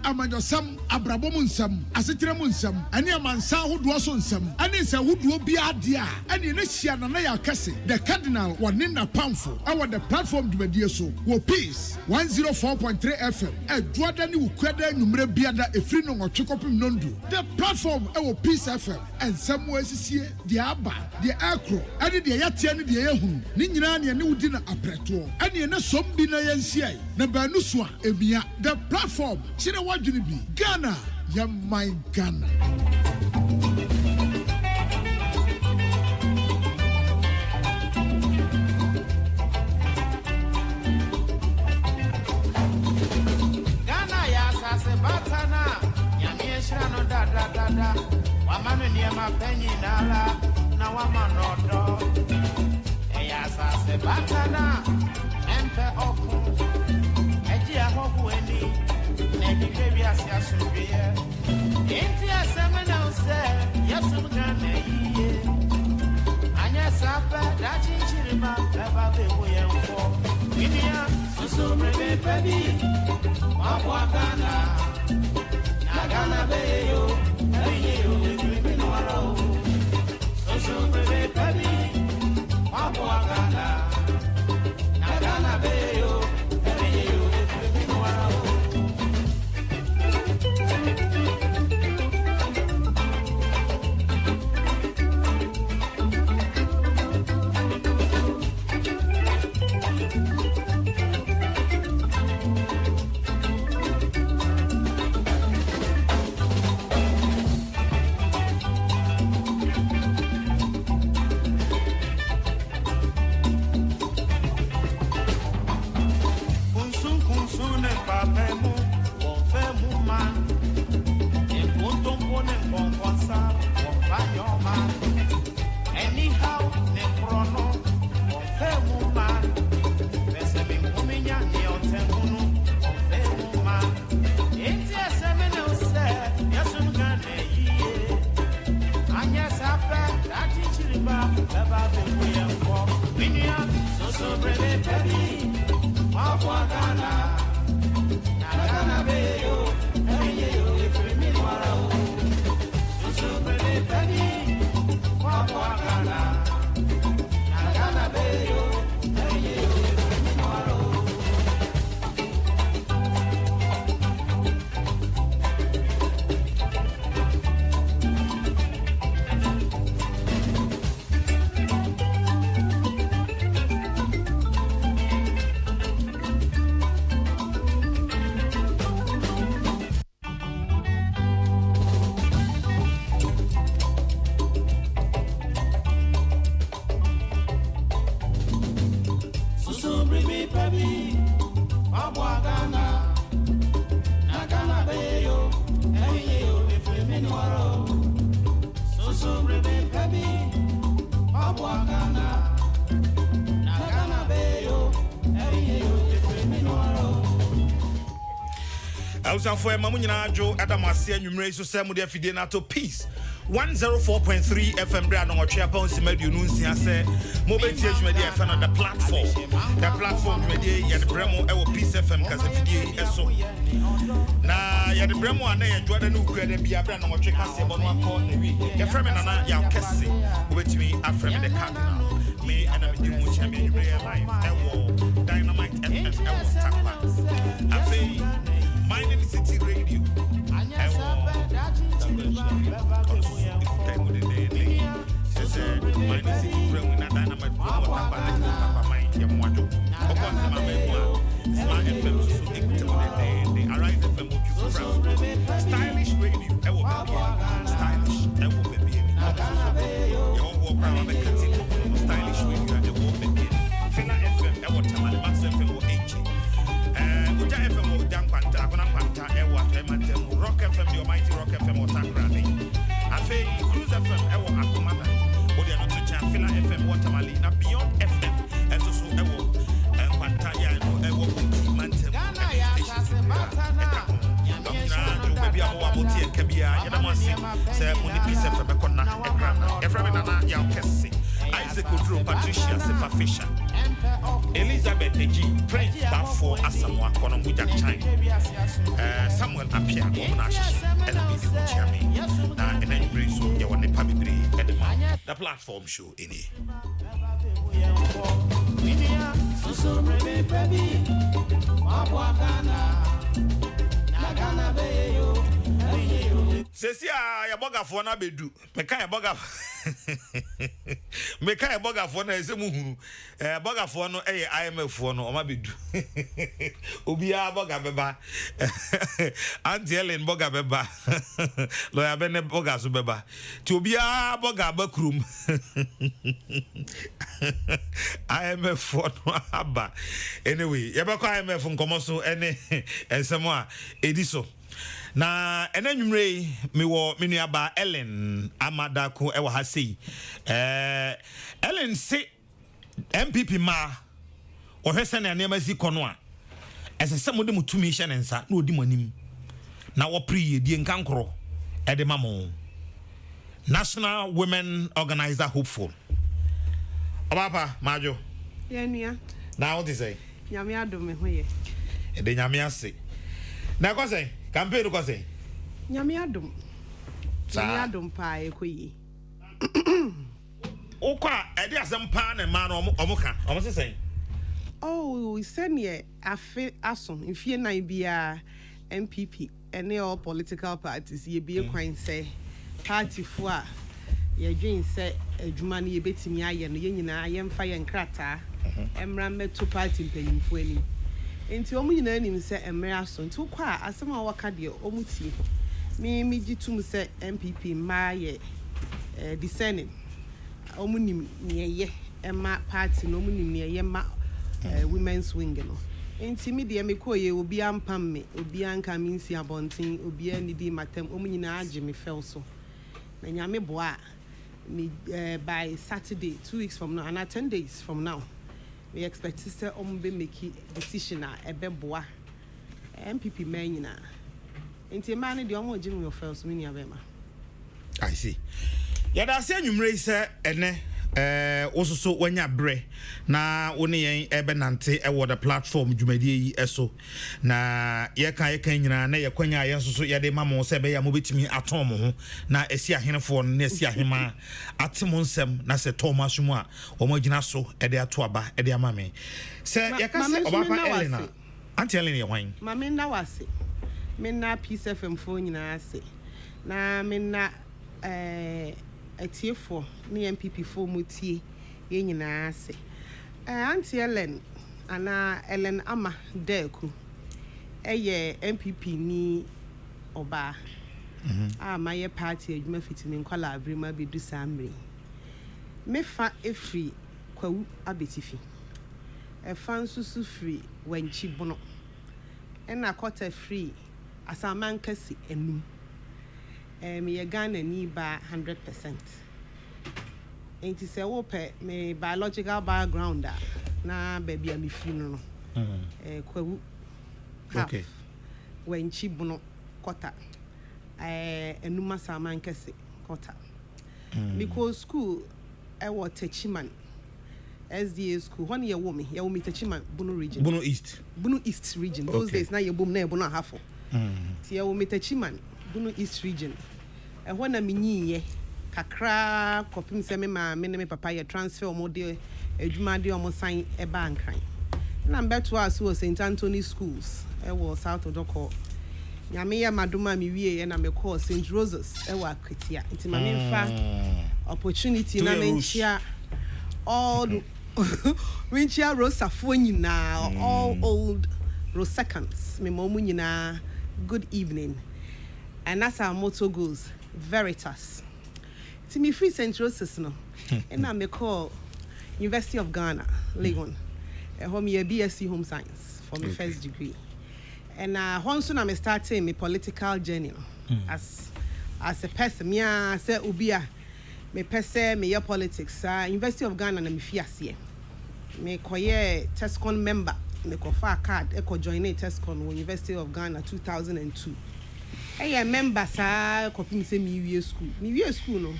amanyosam abrabom nsam asetrem nsam ane amansa hodo so nsam ane se hodo bi ade a ane ne hia na ya Kesseh the cardinal wone na pamfo our the platform dwumadie so wo peace 104.3 FM adwada ne ukwada nwumre biada efri no nwotwekopim nondu the platform wo peace FM ensam wo asisie de aba de akro ane de yatia ne de yehunu ne nyina ne ne wudi na apreto ane ne sombi na yensiai na banu so a emia the platform chire wadwene bi Ghana ya my Ghana da wamanu niema penyi nala na wamanodo eya sase batana empe oku eji ahobu eni na hihwe asia sunbiye enti asemena use yesum Ghana yiye anya sapa da chinchirima eba bewo yemfo winia susu brebe pebi wabwa Ghana Ghana be yo, yo, we no allow. So baby, Papua Ghana. Ghana be yo, yo, we no allow. For Mamuina Joe Adamasi and Numeraso Samu de Fidena to peace 104.3 FM brand on Chiapon Simedu Nunsia say mobile stage media fan on the platform media ya the Bremo Ewo Peace FM Kasa Fidie eso na ya the Bremo ana ya Jordan no kwede bia brand on Cheka se bono akọ na wi ya frame na ya Kesseh obetimi aframe the cardinal me and I'm doing much champion live Ewo Dynamite FM Ewo Takwa afi My name is City Radio. I Stylish Radio. I will be stylish. I will be stylish Radio. I will be Fina FM. I will tell my Max FM will H. Uja FM will Dam Panta, Panta, Ewa, Rock FM, the Almighty Rock FM or Takrani. I say Cruise FM, Ewa, Akumana, Odia not to Chan, Fila FM, Watermali, now Beyond FM, and so Ewa, and Pantaya, Ewa, Mantem, maybe I'm about to Kabia, Yamasi, say, Munipis FM, Kona, Eframinana, Yam Kesseh, Isaac Udro, Patricia, Sefa Fisher. Elizabeth G. Prince Bafo Asamoah Konomuja China. Samuel Api Pia, Omonash, and a bit of Chiami, and then bring so you want the Pabibri at the platform show in it. Sesi ya boga fo na bedu meka ya boga meka ya boga fo na ese muhuru boga fo no IMF fo no o ma bedu obia boga beba Auntie Ellen boga beba lawyer bene boga so beba ti obia boga bakrum IMF fo no aba anyway ya ba ko IMF nkomo so ene ensemo a ediso na enanwumre me wo menuaba Ellen Amadako e wa ha sei Ellen se MPP ma o hwese na ne masi kono a esese mo de mutumi hye ne nsa na odi manim na wo pri die nkankoro e de mamo National Women Organizer hopeful Obapa majo Yenia na what is say nyame adom me hoye e de nyame ase na ko say campaign ko say nyame adom pa ekoyi okwa e de asem pa na ma no omoka omo say oh senior afe aso mfie nan bia MPP ene all political parties ye bie kwan say party fo a ye dwen say adwuma no ye betimi aye no ye nyina ye mfa ye nkrata emra meto party mpanyimfo ani enti omu nyina anim se emre aso nti kwa asem a waka de omu tie mi gitum se MPP ma ye discerning omu nim ye ema party no omu nim ye ma women's wing no enti mi de me koye obi ampam me obi anka mi nsi abonten obi anidi matem omu nyina age me fel so na nyame boa me by Saturday 2 weeks from now and 10 days from now we expect to say be make decision a ebe boa MPP man nyina enti man de omo gym your first mini abema I see ya da se anwumre se ene ososo wanya bre na woni yen ebe nante e wo the platform dwumadie yi eso na ye kan nyina na ye kwanya ye soso ye de mamo se be ya mo betimi aton mo ho na esi ahenefo na esi ahema atemo nsem na se Thomas mu a o mo gina so e de ato aba e de amame se ye ka se obapa Elena Auntie Ellen ye wan mame na wase me na Peace FM fo nyina ase na me na atiefo ni MPP fo mutie ye nyina ase Auntie Ellen ana Ellen ama deku eye MPP ni oba my party adwuma fitini nkwala abrima bedu samre mefa efri kwawu abetifi fan susu free wanchi bono na quarter free asaman Kesseh enum me Ghana ni ba 100%. Enti se wo pe me biological background na baby am finu no. Kwawu. Okay. When chibuno quarter. Enuma saman Kesseh quarter. Because school I was Techiman. SDA school. One year woman, ya woman Techiman Bunu region. Bunu East region. Those days na your boom na Bunu half. Ti ya woman Techiman Bunu East region. When I'm in kakra kopim se me ma me ne me papa ye transfer omo de adwuma de omo sign e bank kan na mbeto aso St Anthony schools e wo South Odoko nyame ya madoma me wie na me call St Roses e wo Akwatia nti ma me mfa opportunity na me nchia all winchia rosafo nyina all old Rosecans me mo mu nyina good evening and that's our motto goes Veritas. To me free Central no and I me call University of Ghana, Legon. Home year BSc Home Science for my first degree. And once soon I'm starting my political journey as a person. Me say ubia me person me your politics. University of Ghana na me fiasie. Me koye TESCON member. Me ko fa card e ko join TESCON University of Ghana 2002. I member sa kopim se mi wie school no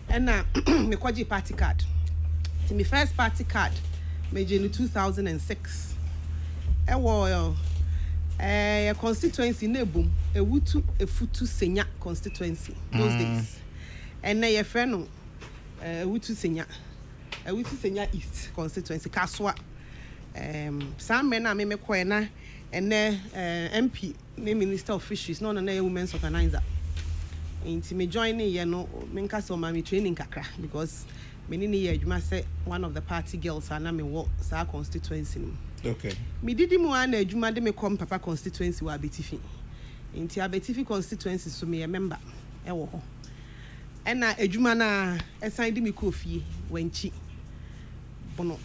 and me kwaji party card to me first party card me in 2006 e wo Constituency nebum ewutu efutu senya constituency those days. And na ye friend no ewutu senya east constituency kaswa some men na me kɔ na ene MP ne minister of fisheries no na women's organizer. Inti me join ye no me nka so ma me training kakra because me ni ye adwuma say one of the party girls and na me wo sa constituency no. Okay. Me didi mu ana adwuma de me kom papa constituency wa Abetifi. Inti Abetifi constituency so me member e wo ho. Ena adwuma na esan de me kofie wanchi. Bono.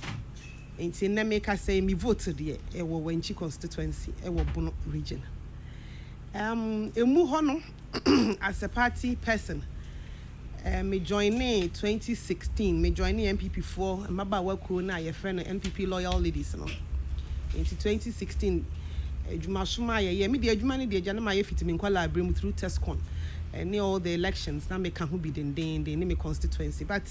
Inti na me ka say me vote de e wo wanchi constituency e wo Bono region. Emu ho no as a party person. Me join 2016. Me join MPP4. Maba wako na ye friend MPP loyal ladies no. In 2016, Juma Shuma ye me the Juma ni the Jana ma ye fit me kwala abrim through Tescon. And all the elections na me can who be den me constituency. But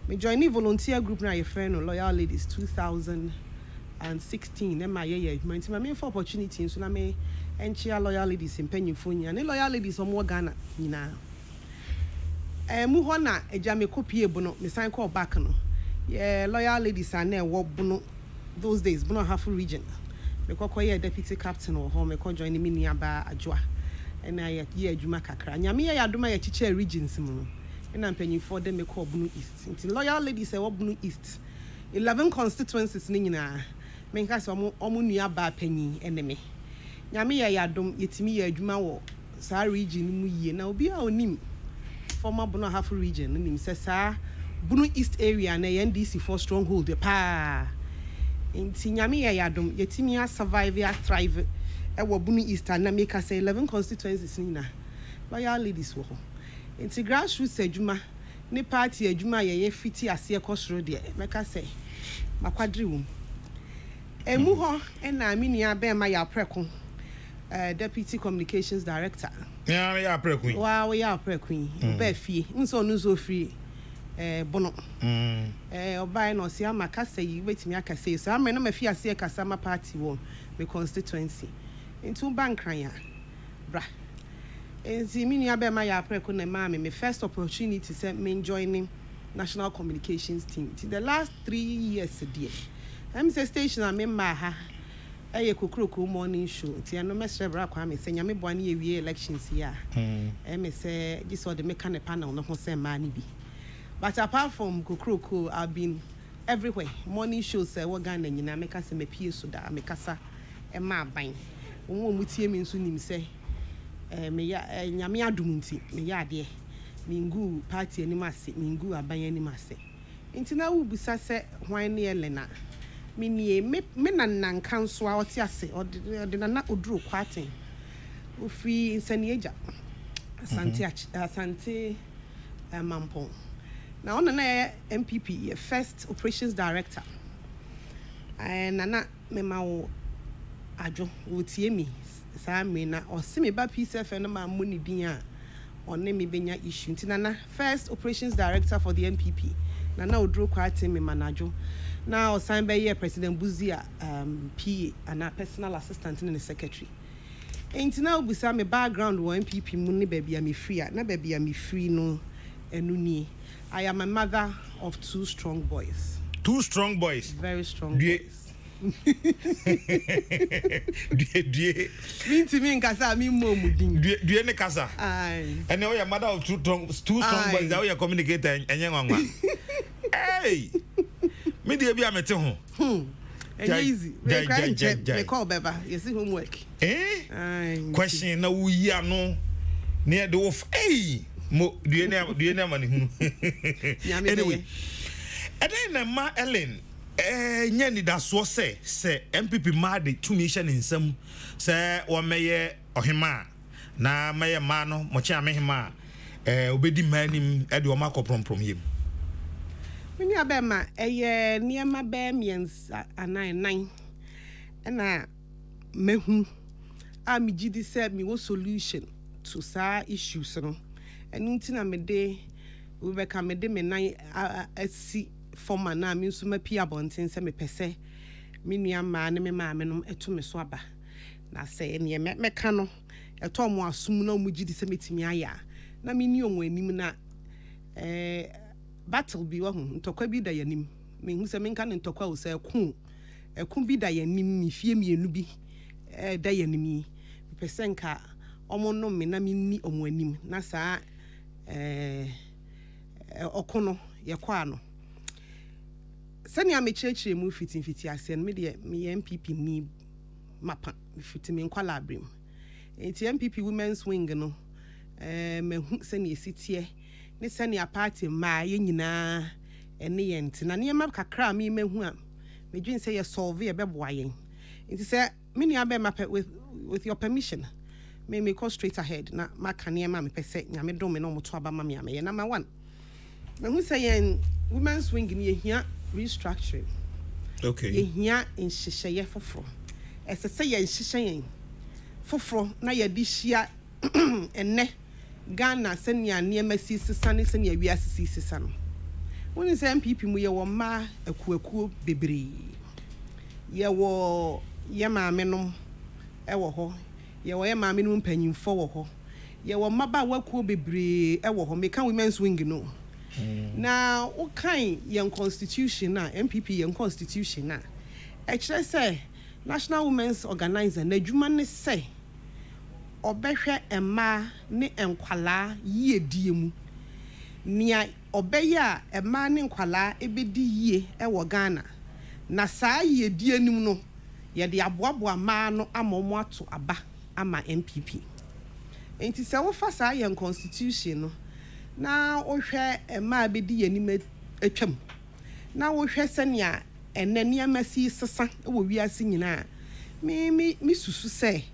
me join volunteer group na ye friend loyal ladies 2016. Ma ye Juma nti ma me for opportunity so na me enchia loyal ladies mpanyimfo nya. Ne loyal ladies omo Ghana nyina. Mu ho na eja me kopie bono me sign call back no. Yeah, loyal ladies are na wo bono those days Bono half region. Me kokoye deputy captain or home me ko join me niaba adwoa. And I ye adwuma kakra. Nyame ye adoma ye chiche regions mu. Na mpanyimfo de me ko Bono East. Nti loyal ladies e wo Bono East. 11 constituencies ni nyina. Me nka se omo nuaba panyi eneme. Nyame ye adom yetimi ye adwuma wo sa region mu yie na obi a onim former Bono half region nim se sa Bono East area na NDC for stronghold pa. Inti nyame ye yadom yetimi a survive a thrive e wo Bono East na make us 11 constituencies ni na loyal ladies wo ho. Inti grassroots adwuma ne party adwuma ye fiti ase ekosoro de make us makwadri wo. Emu ho na amenia be ma ya preko deputy communications director. Yeah, ya preko. Wa ya preko. Be fie. Nso no so free Bono obai no se ama kasa yi wetimi akasa so ama no mafi ase kasa ma party won me constituency into bankran ya bra enzi mini abe ma ya preko na ma me first opportunity say me joining national communications team the last 3 years there am say station am ma ha eye kokroko morning show ti no mesre bra kwa me say nyame boane ye wie elections ya me say this all the mechanic panel no ho say ma ni bi. But apart from Kokroko, I've been everywhere. Morning shows say what Ghana nyina meka se me pie so da mekasa e ma ban. Wo mutie me nso nim say me ya nyame adum nti me ya ade. Mingu party ani mase, mingu aban ani mase. Nti na wo busa se hwan ne Elena. Me nie me nan kanso a ote ase, ode na oduro kwaten. Ofi nsani eja. Asante Mampong. Now, on the MPP, first operations director, and Nana Mema Ajo would see me, Samina, or semi bad piece of my money being on Nemi Benya issue. Nana, first operations director for the MPP. Nana would draw quite me manajo. Now, signed by President Buzia, PA, and a personal assistant and the secretary. Ain't now beside my background, one MPP money baby, I'm free, na baby, I'm free no, and I am a mother of 2 strong boys. 2 strong boys. Very strong boys. Mean to me, Kasa, me momuding. Do you any Kasa? Aye. And now you're mother of 2 strong boys. Now you're communicating and young one. Hey, me dear, be a metal. Easy. They call Beba. You see homework. Eh? Question now we are no near the wolf. Hey. Do you know money? Anyway, and then Ma Ellen, Yanni da so say MPP mad to mission in some say or mayor or hima na mayor mano mocha mehima obedi manim edu mako from him. When you abema near my bear means a 9 and mehu a mi gidi said me was solution to sa issues no. And until me day, we become me day me nine see former na me so me pia bontin se me pese me nua ma ne me ma me no eto me so aba na say ne meka no eto mo asum na mo gidi se metimi aya na me ni onwo anim na battle bi wo ntokwa bi da yanim me hu se me nka ne ntokwa wo se eku bi da yanim ni fie mienu bi da yanim pesenka omo no me na me ni omo anim na saa okono ye kwa no sani a me church mu fiti ase no me de me MPP ni mapa fiti me nkwala abrim enti MPP women's wing no me hu sani esitie ne sani a party ma ye nyina ene ye nti na ne ma kakra me hu a me dwen say ye solve ye beboa yen enti say me ni abe mapa with your permission me go straight ahead na maka ne ma me pese nyame dom me no moto aba ma me ye number 1 me hu say yen women's wing ni ye hia restructuring. Okay. Ye hia in shisheye foforo. Ese se ye shisheye foforo na ye di hia enne Ghana senya niema sisisa ne senya wiase sisisa no. Woni se MPP mu ye wo ma akuakuo bebre. Ye wo ye maame no e wo ho. Ye wo ye maame no mpanyimfo wo ho. Ye wo maba wakuo bebre e wo ho. Meka women's wing no. Now, what kind young constitution na MPP young constitution na? Actually, say National Women's Organizer na juma ne say obehwe ema ne enkwala yie die mu. Nia obeya ema ne enkwala ebedi yie e wo Ghana. Na saa yie die nim no ye de aboaboa ma no amomo ato aba ama MPP. Enti se wo fa saa young constitution no na ohwe ema abedi yanim atwam na ohwe senia enania masi sesa wo wiase nyina me susu se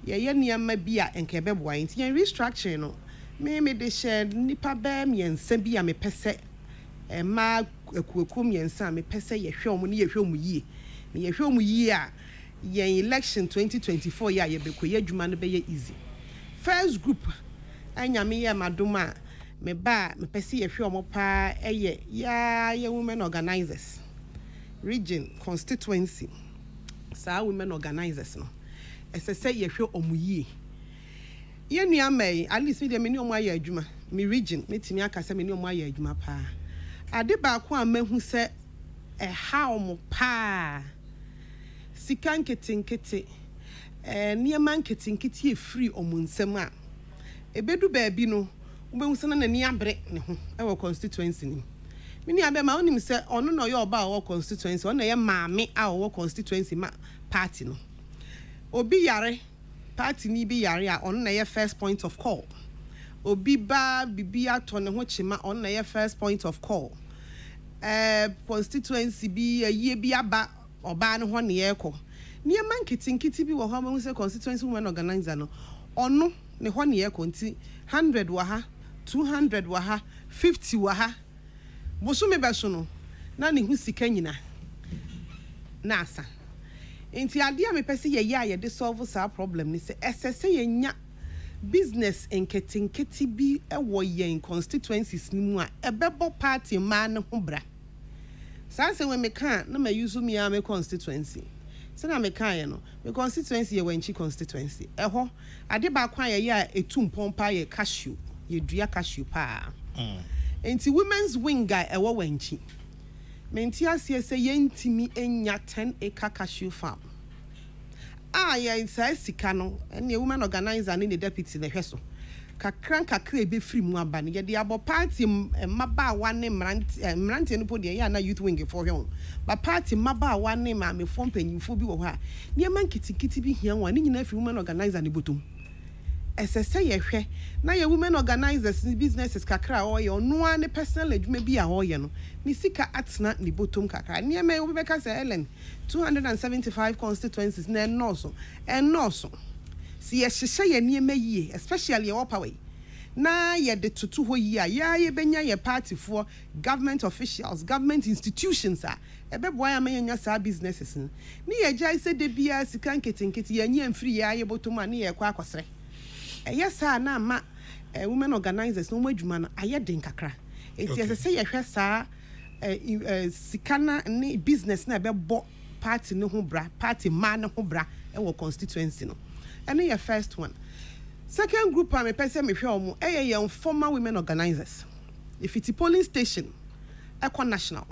ye niam bi a enke beboa nti yen restructure no me de share nipa ba miensa bi a me pese ema akuaku miensa me pese ye hwe omo ne ye hwe omo yie me ye hwe omo yie a yen election 2024 ya ye bekoye adwuma no be ye easy first group anya me ye madoma me ba me pese ye hwe omo pa ye women organizers region constituency sa women organizers no ese se ye hwe omo yie ye nua mai at least me de me ni omo aye adwuma me region metimi aka se me ni omo aye adwuma pa ade ba ko amahu se ha omo pa sika nketinketi niema nketinketi e free omo nsem a ebedu ba bi no ube usana na ni abre ne ho e wo constituency ni mini abe ma onim se ono no ye oba wo constituency ono ye maame a wo constituency ma party no obi yare party ni bi yare a ono na ye first point of call obi ba bibi ato ne ho chima ono na ye first point of call constituency bi ye bi aba oba ne ho ne ye ko niema nkitinkiti bi wo ho ma se constituency women organizer no ono ne ho ne ye ko nti 100 wa ha 200 wa ha 50 wa ha bosume beso no na ne hu sika nyina na asa enti ade a me pese ye de solve sa problem ni se esese ye nya business enketinketi bi ewo yen constituencies ni mu a ebebo party ma ne ho bra sa se we me kan na ma use me a me constituency se na me kan ye no me constituency ye wanchi constituency eho ade ba kwa ye a etumpompa ye cashew ye dua cashew pa enti women's wing guy ewo wanchi menti asie se ye ntimi enya 10 acre cashew farm ye inside sika no ene women organizer ne deputy ne hweso kakra ebe free mu aba ne ye de abo party maba wa ne mrante no podi ya na youth wing for hwe ba party maba wa ne ma me fo mpanyimfo bi wo ha ne man kitikiti bi hia wa ne nyina free women organizer ne botom esese ye hwe na ye women organizers businesses kakra o ye ono a ne personal adwuma bi a o ye no ni sika atena ni botom kakra ne me obi beka say Ellen 275 constituencies na enoso si ye hihye ye niema yie especially ye wopaway na ye de tutu ho yie a ye benya ye party for government officials government institutions a ebeboa ya menya sa businesses ni ye jai se de bia sika nketinketi ye nya mfiri ye botom a ne ye kwa akosre yes na ma women organizers no madwuma no aye den kakra enti se ye hwe saa sikana ne business na bebo party ne ho bra party man ne ho bra ɛwɔ constituency no ɛne yɛ first one. Second group a me pese me hwe omo ɛyɛ former women organizers. If it's a polling station ɛkɔ national.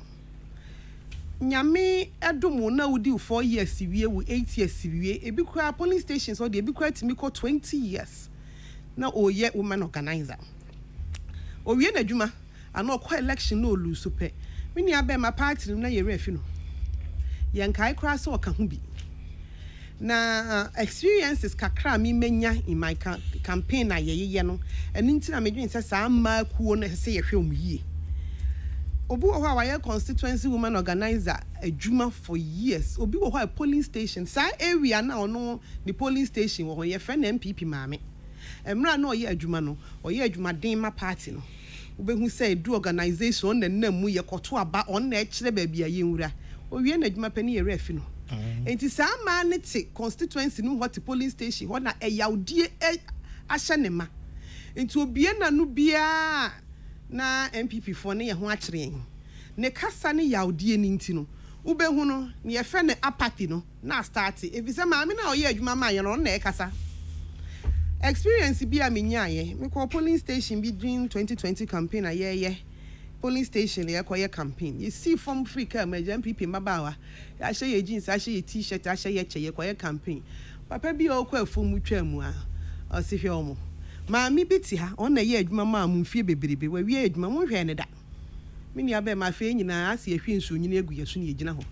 Nyame ɛdom na wudi 4 years wie wo 8 years wie ebi kura polling stations or de ebi kura timi kɔ 20 years. Na oyɛ women organizer. Owie na adwuma ana ɔkɔ election no lose pɛ. Me nia be ma party na yɛ refi no. Yɛn kai kura so ɔka ho bi. Na experiences kakra mi menya in my campaign na ye no eni nti na medwin se saa ma kuo na se ye hwe omuyie obi wo ho a wayɛ constituency woman organizer adwuma for years obi wo ho a polling station saa area na ono the polling station wo ho ye friend MPP maame emra na oyɛ adwuma no oyɛ adwuma den ma party no obehu say do organization na nam mu ye kɔto aba on na ɛkyerɛ ba bia ye nwura owie na adwuma pani ye refi no. Enti saa ma ne te constituency no what polling station ho na eyawdie ahye ne ma enti obie na no bia na MPP fo ne ye ho akyere ne kasa ne yawdie ni nti no ubehu no ne ye fe ne apathy no na start efise ma me na oyɛ adwuma ma ye no na ekasa experience bi a menya ye me call polling station bi during 2020 campaign a ye polling station le yakoye campaign you see from free car major MPP mabawa ya hye ye jeans a hye ye t-shirt a hye ye cheye koye campaign papa bi o kwa fom twa mu a o se hwe omo ma mi biti ha on na ye adwuma ma mu fie beberebe wa wie adwuma mu hwe ne da me nia be ma fe nyina ase ehwe nsu nyina egu yeso ne yegina ho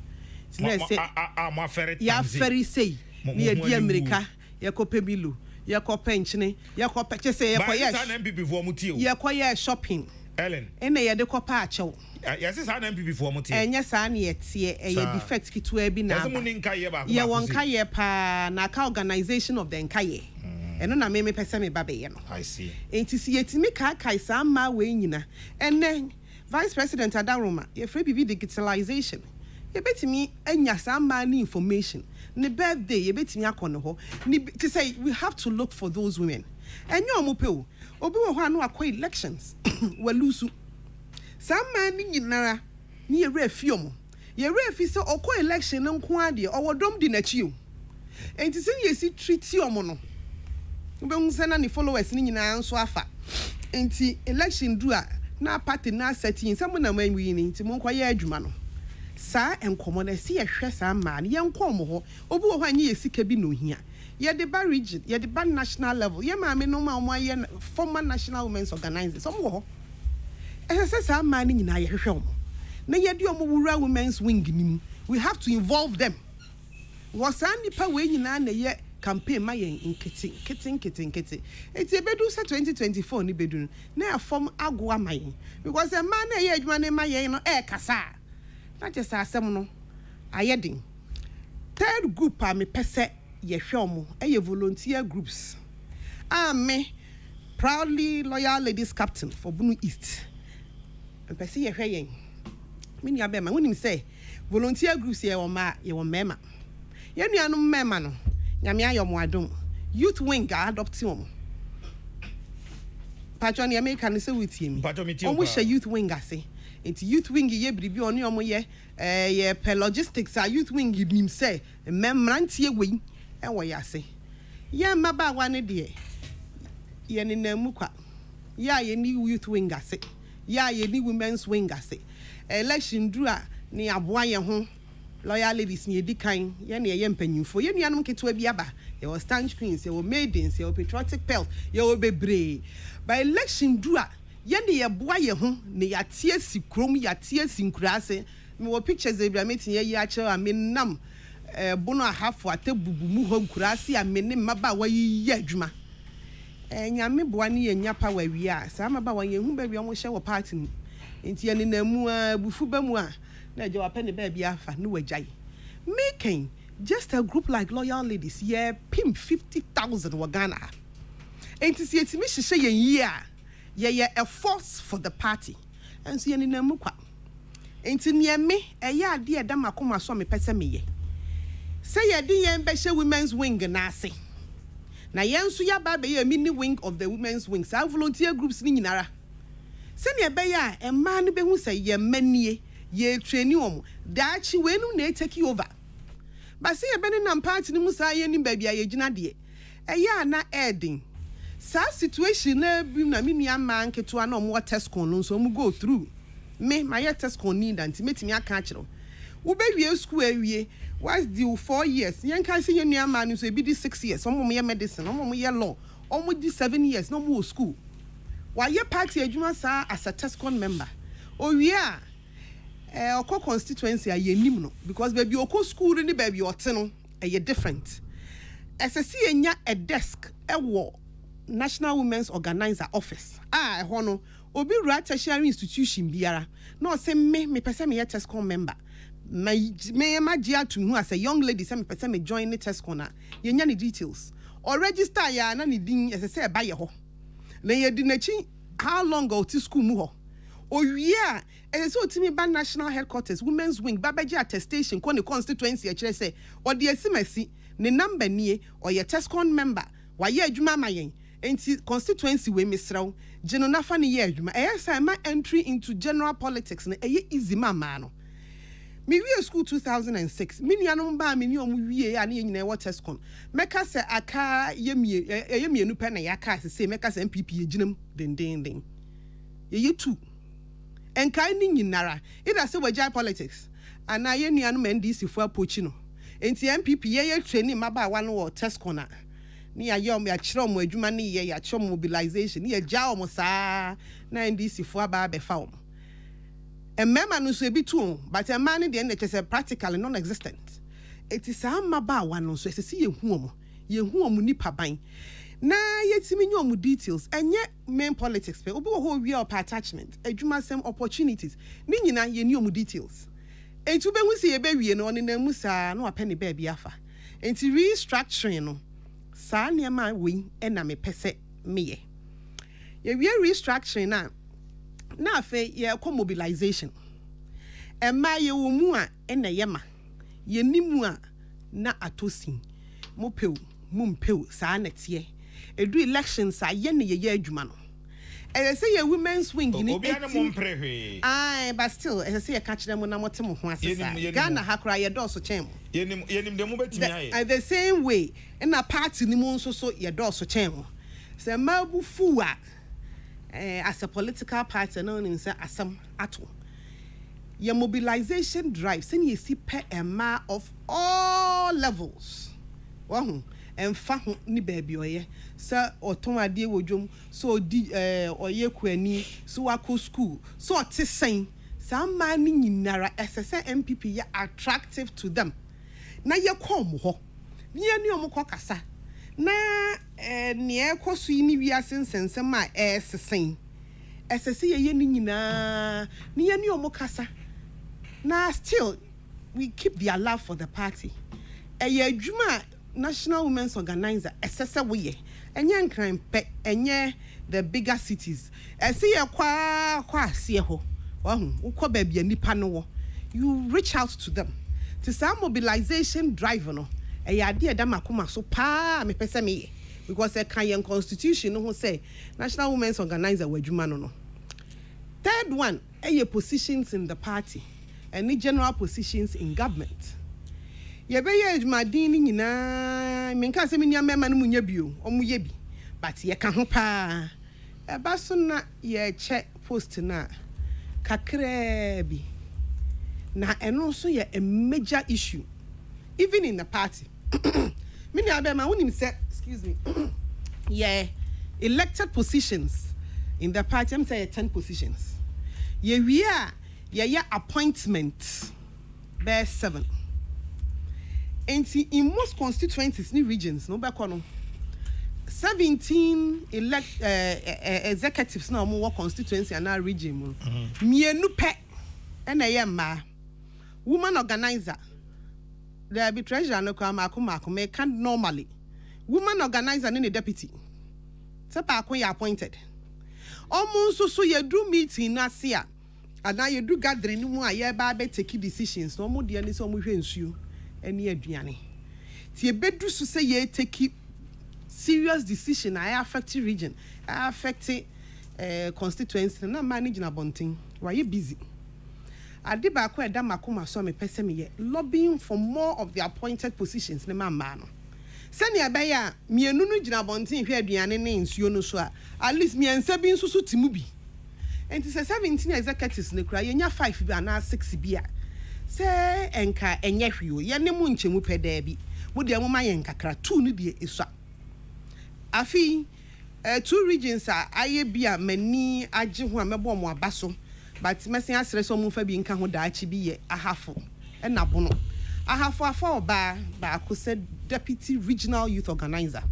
ti na se ma fere ya fere sei ne ye di America ye kope bilu ye kope nchine ye kope chese ye koye ba sa MPP fo mu tie o ye koye shopping Ellen. Ene ye de kopa achew. Yes is an MPP for muti. Enya sa na ye tie e defect kitu bi na. Yes mu ni nkaye ba. Ye won kaye pa na ka organization of the nkaye. Eno na me pese me ba be ye no. I see. Enti si yetimi ka kai sa ma we nyina. Ene Vice President Adaroma ye free bibi digitalization. Ye betimi enya sa ma ni information. Ne birthday ye betimi akone ho. Ni to say we have to look for those women. Enyo omupe o. Obi wo ho anu akwa elections walusu some man ni nyinara ni ye refi omo ye refi se okwa election nko ade owodom di na chi o enti se ye si treat omo no ube hunse na ni followers ni nyina nso afa enti election du a na party na setting some na man wi ni enti mo nkwa ye adwuma no saa enkomo na se ye hwe saa man ye nkomo ho obi wo ho anyi ye sika bi no hia ye the bar region ye the bar national level ye ma me no ma mo ye former national women's organizers some wo ho ese sa ma ni nyina ye hwehwe omo na ye di omo wura women's wing nim we have to involve them was any pa we nyina na ye campaign ma ye nkete eti ebedu se 2024 ni bedu na form agwa ma ye because a man na ye adwuma ne ma ye no kasa na je sa asem no ayedin third group a me pese ye hwe omo volunteer groups me proudly loyal ladies captain for Bunu East pese ye hwe yen me nua be ma wonim say volunteer groups ye wo ma ye wo mema ye nuanom mema no nyame ayomo adom youth wing adopt omo patron ye make kan say witiem omo hye youth wing ase enti youth wing ye bribi oni omo ye ye per logistics a youth wing nim say memrantie we enwo yase ye maba wa ne de ye ne namu kwa ya ye ni youth wing ase ya ye ni women's wing ase election dru a ne aboa ye ho loyal ladies ni edikan ye ne ye mpanyimfo ye nuanom ketewa bi aba ye was stand screens ye were maidens ye were patriotic pelt ye were bebre by election dru a ye ne ye boa ye ho ne ya tie si krom ya tie si nkurase me wo pictures e bia metin ye ya kire a me nam bono ahafo atebubu mu ho nkurase a me ne maba wa yi adwuma nyame boa ne ye nyapa wa wi a sa maba wa ye hu ba wi omo hye wo party mu enti ye ne namu a bufu ba mu a na je wa pe ne ba bia afa ne wagyae making just a group like loyal ladies ye pim 50,000 wa Ghana enti si etimi hye ye yi a ye a force for the party enso ye ne namu kwa enti ne me eye ade e da makoma so me pese me ye say ye di yen be hye women's wing na ase na yen so ya ba be ye mini wing of the women's wing sa volunteer groups ni nyinara se ne be ya e ma ne be hu say ye manie ye traini omo daachi we nu na take over But see a bene nam party ni musa ye ni baby aye gina de. Eya na adding. Sa situation na bi na me nua man keto na omo test con no so omo go through. Me my test con need anti metimi aka akiro. Wo be wie school awie what's due 4 years. Yen kan say ye nua man so e bi di 6 years. Omo ye medicine, omo ye law. Omo di 7 years no mo school. Why ye party adwuma sa as a test con member. Owie a okọ constituency aye nim no because baby okọ school ni baby ote no aye different. SSC enya a desk ewo National Women's Organizer Office. Ehọ no obi rura tertiary institution biara. No say me pese me TESCON member. Me gia to who as a young lady say me pese me join the TESCON na. Ye nya ni details. Or register ya na ni din SSC ba ye ho. Na ye di nachi how long go to school mu ho. O yeah, and so to me ban national headquarters women's wing babaji attestation ko ne constituency e kire say o de asimasi ne number nie or ye TESCON member wa ye adwuma mayen. Enti constituency we misraw geno nafa ne ye adwuma say ma entry into general politics na easy mama no me wie school 2006 me nuanom ba me ni omu wie ya na ye nyina e TESCON meka se aka ye mienu pe na yaka se meka se MPP ye ginam den ye two enkai ni nyinara ida se wagya politics ana ye nuanom NDC fo apochi no enti MPP ye training maba wa no wo TESCON na ni ya yom ya chiro mo adwuma ni ye ya chiro mobilization ni ya ja omo saa na NDC fo aba be fa omo emema no so ebi tu but a man de NHS practically non-existent it is a maba wa no so esesi ye hu omo nipa ban na yetimi nyo omo details enye main politics pe obi wo ho wi up attachment adwuma sem opportunities ni nyina ye ni omo details etu be hu se ye be wie no ne na mu saa no apɛ ne ba bi afa enti restructuring no sa niema we na me pese meye ye we restructuring na afa ye ko mobilization ma ye wo mu a na ye ma ye nimu a na atosin mo pew mum pew sa na tie edu elections a ye ne ye adwuma no say ye women's wing ni obi ana mo mprehwe but still say ye catch them na motem ho asesa Ghana hakra ye do so chen yenim de mo betimi aye the same way in a party ni mo nso so ye do so chen ho say mabu fu a as a political party no nim say asam ato your mobilization drive say ye see per ema of all levels wahu emfa ho ni baabi oye sa oton ade wodwom so di oye kwani so wako school so otesen sa man ni nyinara SSN MPP ya attractive to them na ye kom ho ni ani omko kasa na ne ekoso ni wiase nsensem a sesen SSN ye ni nyina ni ani omko kasa na still we keep their love for the party adwuma National Women's Organizer esese we enye nkran pe enye the bigger cities ese ye kwa asie ho wahu ukọ ba bia nipa no wo you reach out to them to some mobilization drive no ade da makoma so pa me pese me because e kan yen constitution no ho say National Women's Organizer wadwuma no third one positions in the party and general positions in government ye be ye adwumadin ni nyina menka se menia mema no munya bio omu ye bi but ye ka ho pa e ba so na ye che post na kakra bi na eno so ye a major issue even in the party menia be ma wonim say excuse me yeah elected positions in the party I'm say 10 positions ye wi a ye appointment be 7 in most constituencies ni regions no be kono 17 executives na mo work constituency and our region mo mienu pe na ye ma woman organizer there be treasurer no kwa mako me can normally woman organizer ni deputy se pa ko ya appointed omo nso so ye do meeting na se a ana ye do gathering mu a ye ba be take decisions no mo de ani so mo hwe nsuo any aduane ti ebedu so say ye take serious decision I affect region affect constituency na manage na bonting why you busy ade ba ko eda makoma so me pese me ye lobbying for more of the appointed positions ne mama no sani abaya mienu no gina bontin hwe aduane ne nsuo no so a at least miensa bi nsusu timu bi enti se 17 executives ne kura yenya 5 bi ana 6 bi a se enka enye hwio ye ne mu nchemu peda bi mo de mo mayen kakra 2 ne de esua afi 2 regions a aye bi a mani age ho a mebo mo abaso but mesen asere so mo fa bi nka ho daachi bi ye ahafo na bono ahafo afa oba ba ko said deputy regional youth organizer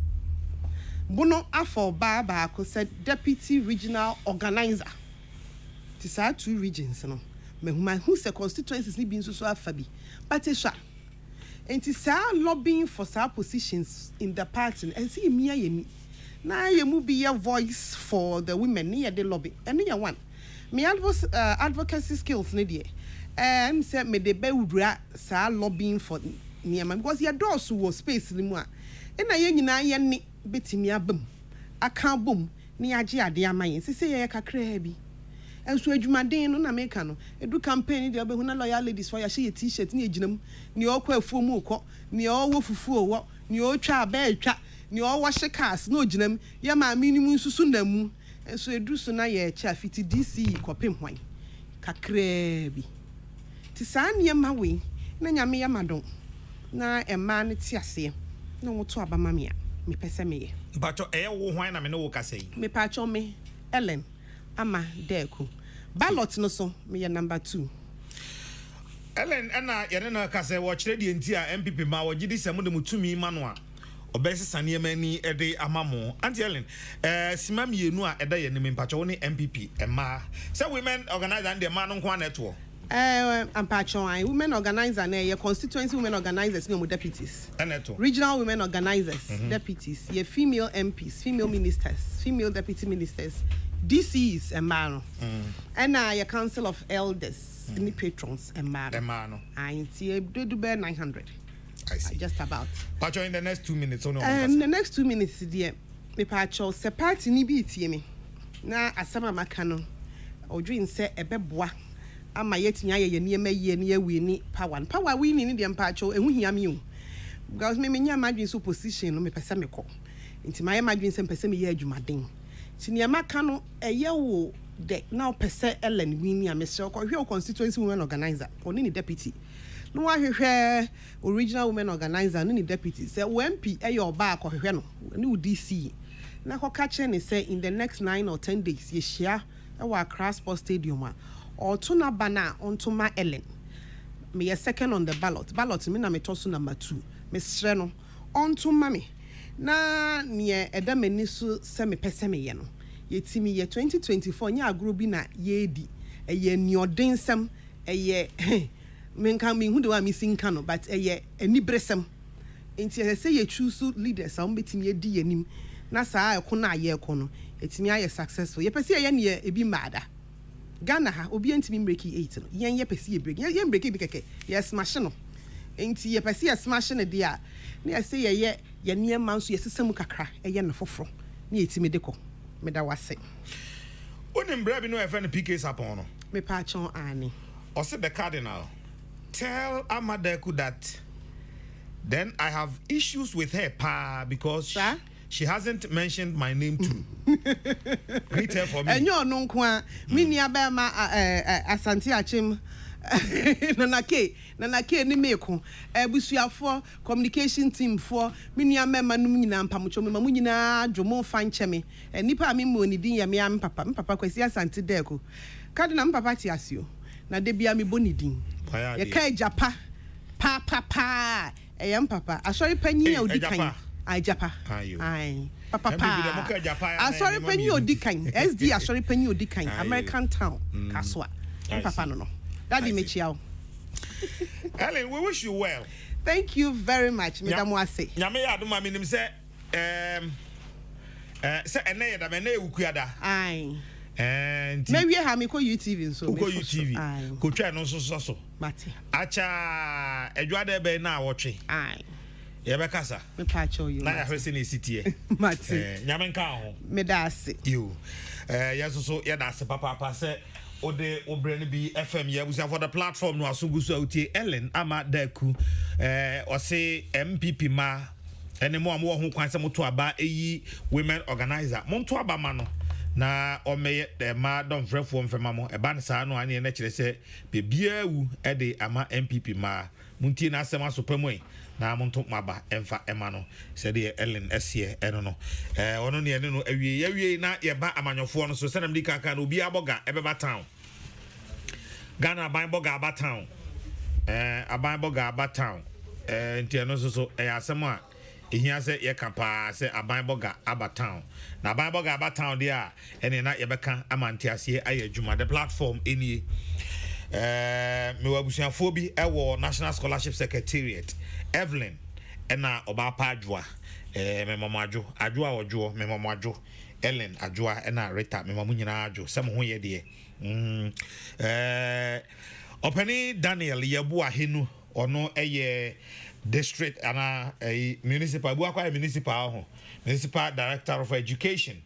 bono afa oba ba ko said deputy regional organizer ti sa 2 regions no mehuma who se constituencies ni bi nso so afa bi but esha enti sa lobbying for sa positions in the party and see me ayemi na yemu be your voice for the women near the lobby and near one me advocacy skills ne de say me de be wura sa lobbying for near because your doors was space ni mu a na ye nyina ye ne betimi abam aka bom ne age ade amayen se ye kakra bi enso adwumaden no na meka no edu campaign de obehu na loyal ladies for ya she t-shirt ne eginam ne okwa afuomu ukọ ne owo fufuo wo ne otwa abatwa ne owo hyekas na oginam ya ma minimum nsusu namu enso edu so na ye cha fiti DC kopem hwan kakra bi ti sa ne ma we na nyame ya madon na ema ne ti ase na woto abama me a me pese me ye bacho wo hwan na me no wo kasei me pacho me Ellen ama deku ballot no so me ye number 2 Ellen na yene na kase wo kire die nti a MPP ma wo gidi semu de mutumi ma no a obese sane mani ede amamo anti Ellen simam yenu a eda ye ne mpacho wo ne MPP ema say women organizer and the man no kwa network ampacho women organizer na ye constituency women organizers no deputies eneto regional women organizers deputies ye female MPs female ministers female deputy ministers DCs and mano and your council of elders any patrons and mano I see do 900 I see just about pacho in the next 2 minutes no in the next 2 minutes dear me pacho se party ni bi tie me na asama maka no odwin se ebeboa ama yetinya ye niema ye ne awi ni power we ni de pacho ehu hia me o because me nya madwin so position no me pese me ko nti my madwin se pese me ye adwumaden Siniama kano eye wo de now pese Ellen Winnie a mesre ko hwe constituency women organizer oni ni deputy no wa hwehwe original women organizer no ni deputy say MP eye oba akohwehwe no ni DC na ko ka che ne say in the next 9 or 10 days ye share e wa Accra Sports Stadium a or to na bana onto ma Ellen me ye second on the ballot me na me toso number 2 mesre no onto ma me na nie edamani so se me pese me ye no yetimi ye 2024 nya agro bi na ye di eye niodensem eye menka me hu de wa me sinka no but eye anibresem enti se ye choose leaders am betimi edi yanim na saa ekon na ye ekon no etimi aye successful ye pese ye ne ebi mada Ghana ha obi antimi breaki 8 no yen ye pese ye break yen breaki bi keke ye smash no enti ye pese ye smash ne dia na say ye niema nso ye sesam kakra eye ne foforo na yetimi de ko me da wase onim bra bi no e friend PK Sapon no me pa chon ani o say the cardinal tell Amadeku that then I have issues with her pa because she hasn't mentioned my name too. Greet her for me enyo no nko a me nia ba ma asante achim nana ke ni meko busuafo communication team for minia mema num nyina mpamocho mema mu nyina dwomo fa ncheme nipa me mo ni din ya me am papa kwasi asante deko kade na papa ti asio na de bia me boni din ye kai japa pa eyam papa asori panyi ya odikan ai japa ai papa asori panyi odikan SD asori panyi odikan American Town kaswa papa no Daddy Mechiao. Ellen, we wish you well. Thank you very much, Madam Wase. Nyame ya do ma minim se se ene da me na ewukuada. Ai. And maybe ha me ko UTV so. Ko UTV. Ko twa no so. Mate. Acha edwada be na awotwe. Ai. Ye be kasa. Me pa cho you. Na ya hwese na sitie. Mate. Nyame nka ho. Me da ase. You. Ya so ya da ase papa se ode obrani bi FM ya busa for the platform no asungusu autie Ellen ama daku ose MPP ma ene mo amwo ho kwan se moto aba eyi women organizer monto aba ma no na omeye de ma don frefo mfema mo eba ne saa no ane na kire se bebia wu ede ama MPP ma muntie na asema so pamoi na monto maba emfa ema no se de Ellen esie eno no ono ne ene no awie na ye ba amanyofo no so senam di kaka no obi aboga ebeba town Ghana aban boga aba town aban boga aba town ntie no so asema ehia se ye kapa se aban boga aba town na aban boga aba town dia ene na ye beka amanti ase aye adwuma the platform enie me wabusuafo bi ewo National Scholarship Secretariat Evelyn ena oba pa adwoa me mamadwo adwoa odwo me mamadwo Ellen adwoa ena Rita me mamu nyina adwo se mo ho ye de Openi Daniel Yebu Ahenu ono eye district ana municipal bu akwa municipal ho municipal director of education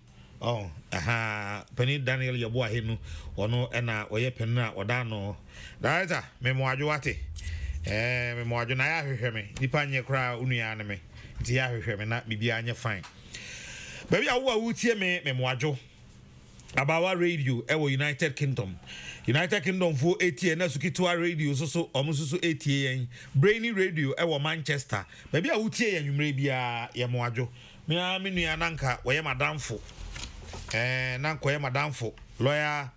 Penny Daniel Yebu Ahenu ono ena oye penna oda no director me mo adwo ate me mo adwo na ya hwehwe me nipa nye kra unua ne me nti ya hwehwe me na bibia anye fine baby awo awutie me mo adwo Abawa radio ewo United Kingdom for 80 na sukitwa radio so omususu 80 yen Brainy radio ewo Manchester baby awutie ya nwumre bia ye mo adwo me nua nanka wo ye madamfo nanko ye madamfo lawyer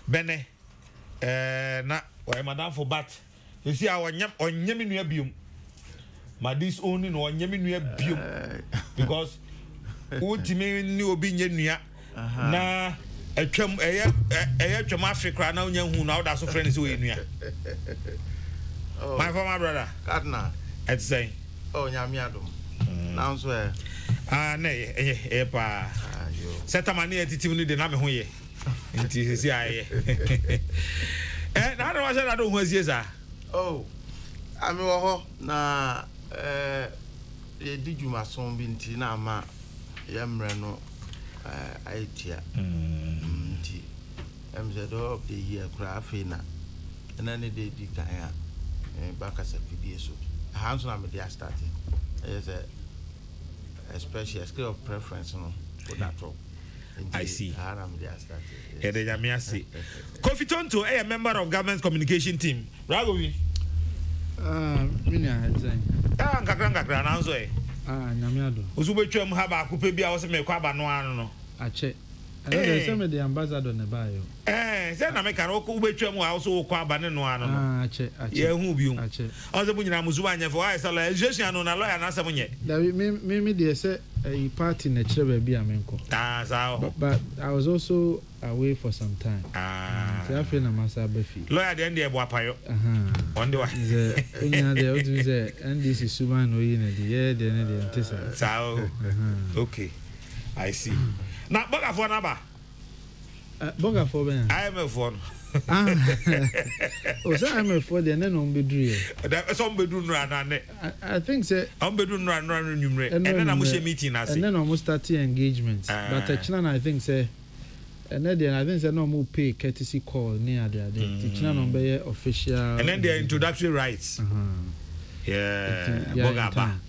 bene na wo ye madamfo but you see onyam nua biom ma this only no onyam nua biom because ultimate ni obi nya nua na atwam atwam Africa na onya hu na oda so friend say we nua my former brother Cardinal it's say nyame adom now so na pa setamani etitim ni de na me ho ye nti sisi aye na do wa say na do hu azie za ami wo ho na ye di juma so bi nti na ama ya mre no aitia nti emzedo of the year crafina and then they di kan ya back as a video so hands on me dia starting is a special skill of preference no for that talk. I see. Yes. Kofi Tonto, a member of government communication team. Ragovi. Minya headline. Kakra na nzo e. Nyamiado. Osubetwam ha ba akupe bia wo se me kwa ba no ano no. Ache. They say me the ambassador ne ba yo. Say na me kan wo ubetwam wa wo so wo kwa ba ne no ano no. Ache. Ye hu biu. Ache. Ozo bunyina muzuba anya for why say legislation no na lawyer na asem nye. David me dey say a party na kire ba bia menko. So. But I was also away for some time. So I feel na masa ba fi. Lawyer dey ndie bo apayo. On the one. Ze onya dey what me say NDC suman no yi na dey dey na dey ntesa. So. Okay. I see. Na boga for na ba. Boga for ben. IMF for. O say IMF for dey na no mbedru ye. That some bedru no na. I think say am bedru no nwumre. And then am share meeting na say. And then almost start engagements. But China I think say and then I think say no more pay courtesy call near there. China no be official. And then their introductory rights. Yeah. Boga ba.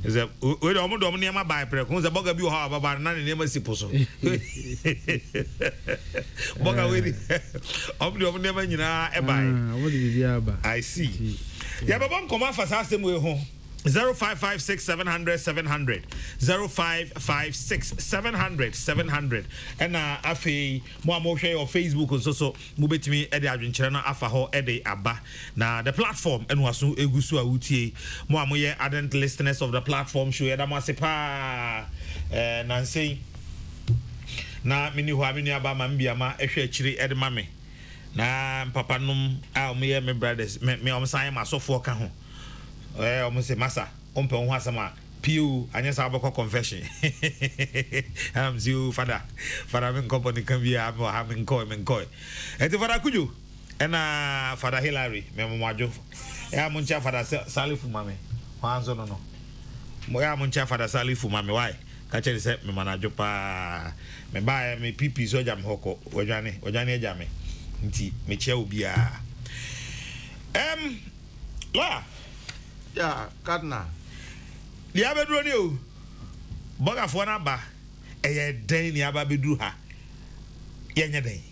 Is a we do mo niam buy pre ko ze boga bi ho ababa na ne niam sipo so boga we di omo niam nyina e buy what did you aba I see ya baba nkoma fa sa asem we ho 0556 700 700 0556 700 700 and afi mo amhwe your Facebook so mo betimi e de adwenkyere na afa ho e de aba na the platform and waso egusu awutie mo amoye ardent listeners of the platform show ya da mo asepa na sei na mini ho amini aba ma mbia ma ehwe akiri e de ma me na papa num a mo ye me brothers me o san ma sofo ka ho almost say massa ompe ho asama piu anya sa aboko confession am ziu father men company can be am ha men ko eti father kuju ena father Hillary me momajo ya muncha father Salifu mame wanzo no mo ya muncha father Salifu mame why ka chere se me manajo pa me ba me pipi so jam hoko ojane ejame nti mechia obia la yeah Cardinal dia beduro ni o boga fo na ba eye den ni aba beduru ha yenye den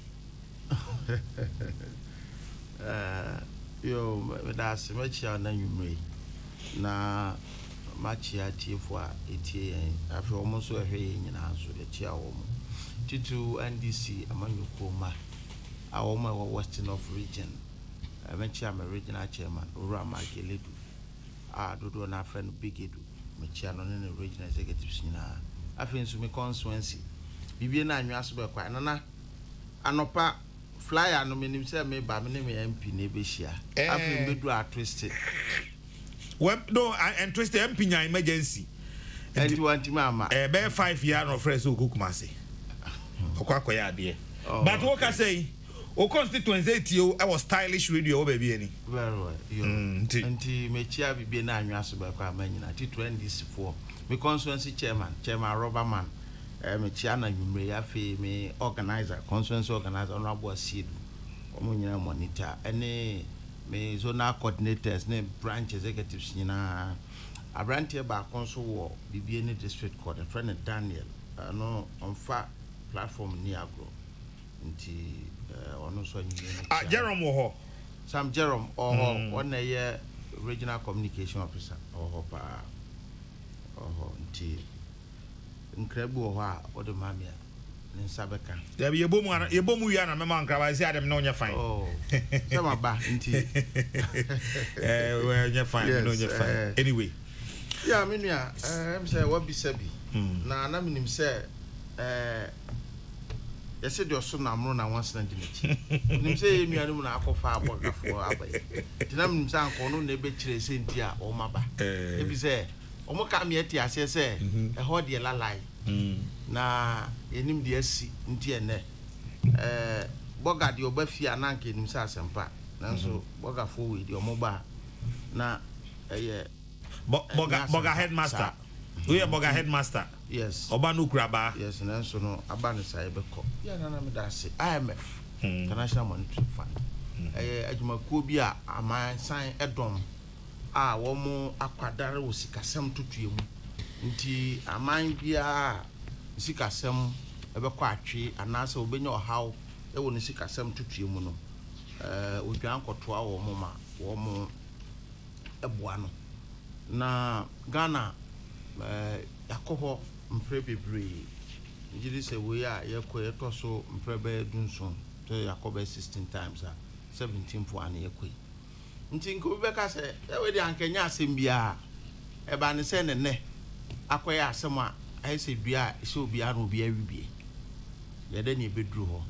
yo that's mechia na nwumre na machia tiefo a etie yen afi omo so ehwe yen nyina so echia wo mo titu NDC amanyuko ma awoma wa western of region mechia my regional chairman ora mageledu dodo na friend bigedu mechia no ne regional executives nyina afi nso me constituency bibie na anwa so be kwa na anopa flyer no menim say me ba me ne me MP na ebehia afi mbedu a twisted no and twist MP nya emergency and you want mama be 5 year no fresh okukumase okwakoya ade but what can say o constituency tio I was stylish radio baby any very well you anti mechia bibie na anwa so be kwa amanyina ti 24 me constituency chairman Robertman mechia na nwumre afi me organizer constituency organizer honorable Asiedu omunyina monitor any me zonal coordinators ne branch executives nyina abrantie ba konso wo bibie ne district court the friend Daniel no onfa platform ni agro nti ono so nyina Jerome wo Sam Jerome on ye regional communication officer pa nti nkrebu wo ha o de mamia ne sabeka there be yebomu ya na mema nkraba si adem no nya fine sama ba nti we nya fine no nya fine anyway yeah menua em say what be sabi na minim say yesi de oso na amro na wansa na dimechi nim say enua no na akofa abogafo abaye tina minim say anko no na ebe kire say nti a o maba e bi say o mo ka me ati ase say ho de lalai na enim de asi nti ene boga de obafi ananka enim say asempa nanso boga fo we de omoba na boga headmaster we boga headmaster yes oba no kuraba yes nanso no aba ne sai beko ya na me da se IMF International Monetary Fund ajumakuo bi a aman san edom a wo mo akwadare wo sikasem tutuemu nti aman bia sikasem ebekọ atwe anase obenya ohaw ewo ne sikasem tutuemu no odwan kotoa wo mo ma wo mo eboa no na Ghana yakoho mpre bebre njiri se we a yakọ etoso mpre be dunson to yakobe 16 times 17 for an yakọ nti nko be ka se e we di ankenya asem bia e ba ne se ne akoya asem a ai se bia se obi a no obi awibie ye de ne beduru ho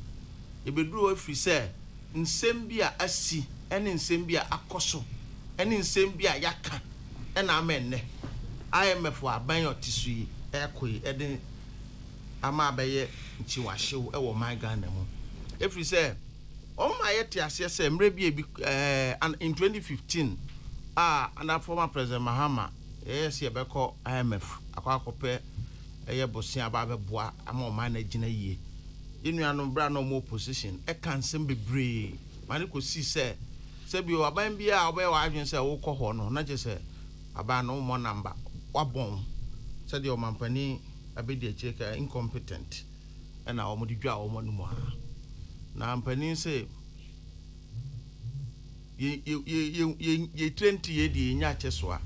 e beduru afiri se nsem bia asi ene nsem bia akoso ene nsem bia yaka ena amenne IMF wa banyo tisui ekoi eden ama abaye nchi wahyew e wo my Ghana mu efiri se o ma yeti ase se mre bi in 2015 under former president Mahama yes ye beko IMF akwakope eye bosia ba beboa ama o ma na gina yie yenuanom bra no mo opposition e kan sem bebre mane ko si se bi o aban bia obe wa adwen se wo kọ ho no na je se aba no mo number wabon said your mampani abedi cheka incompetent na o mo di dwa o mo no mo na mampani say ye 20 ye di nya chesoa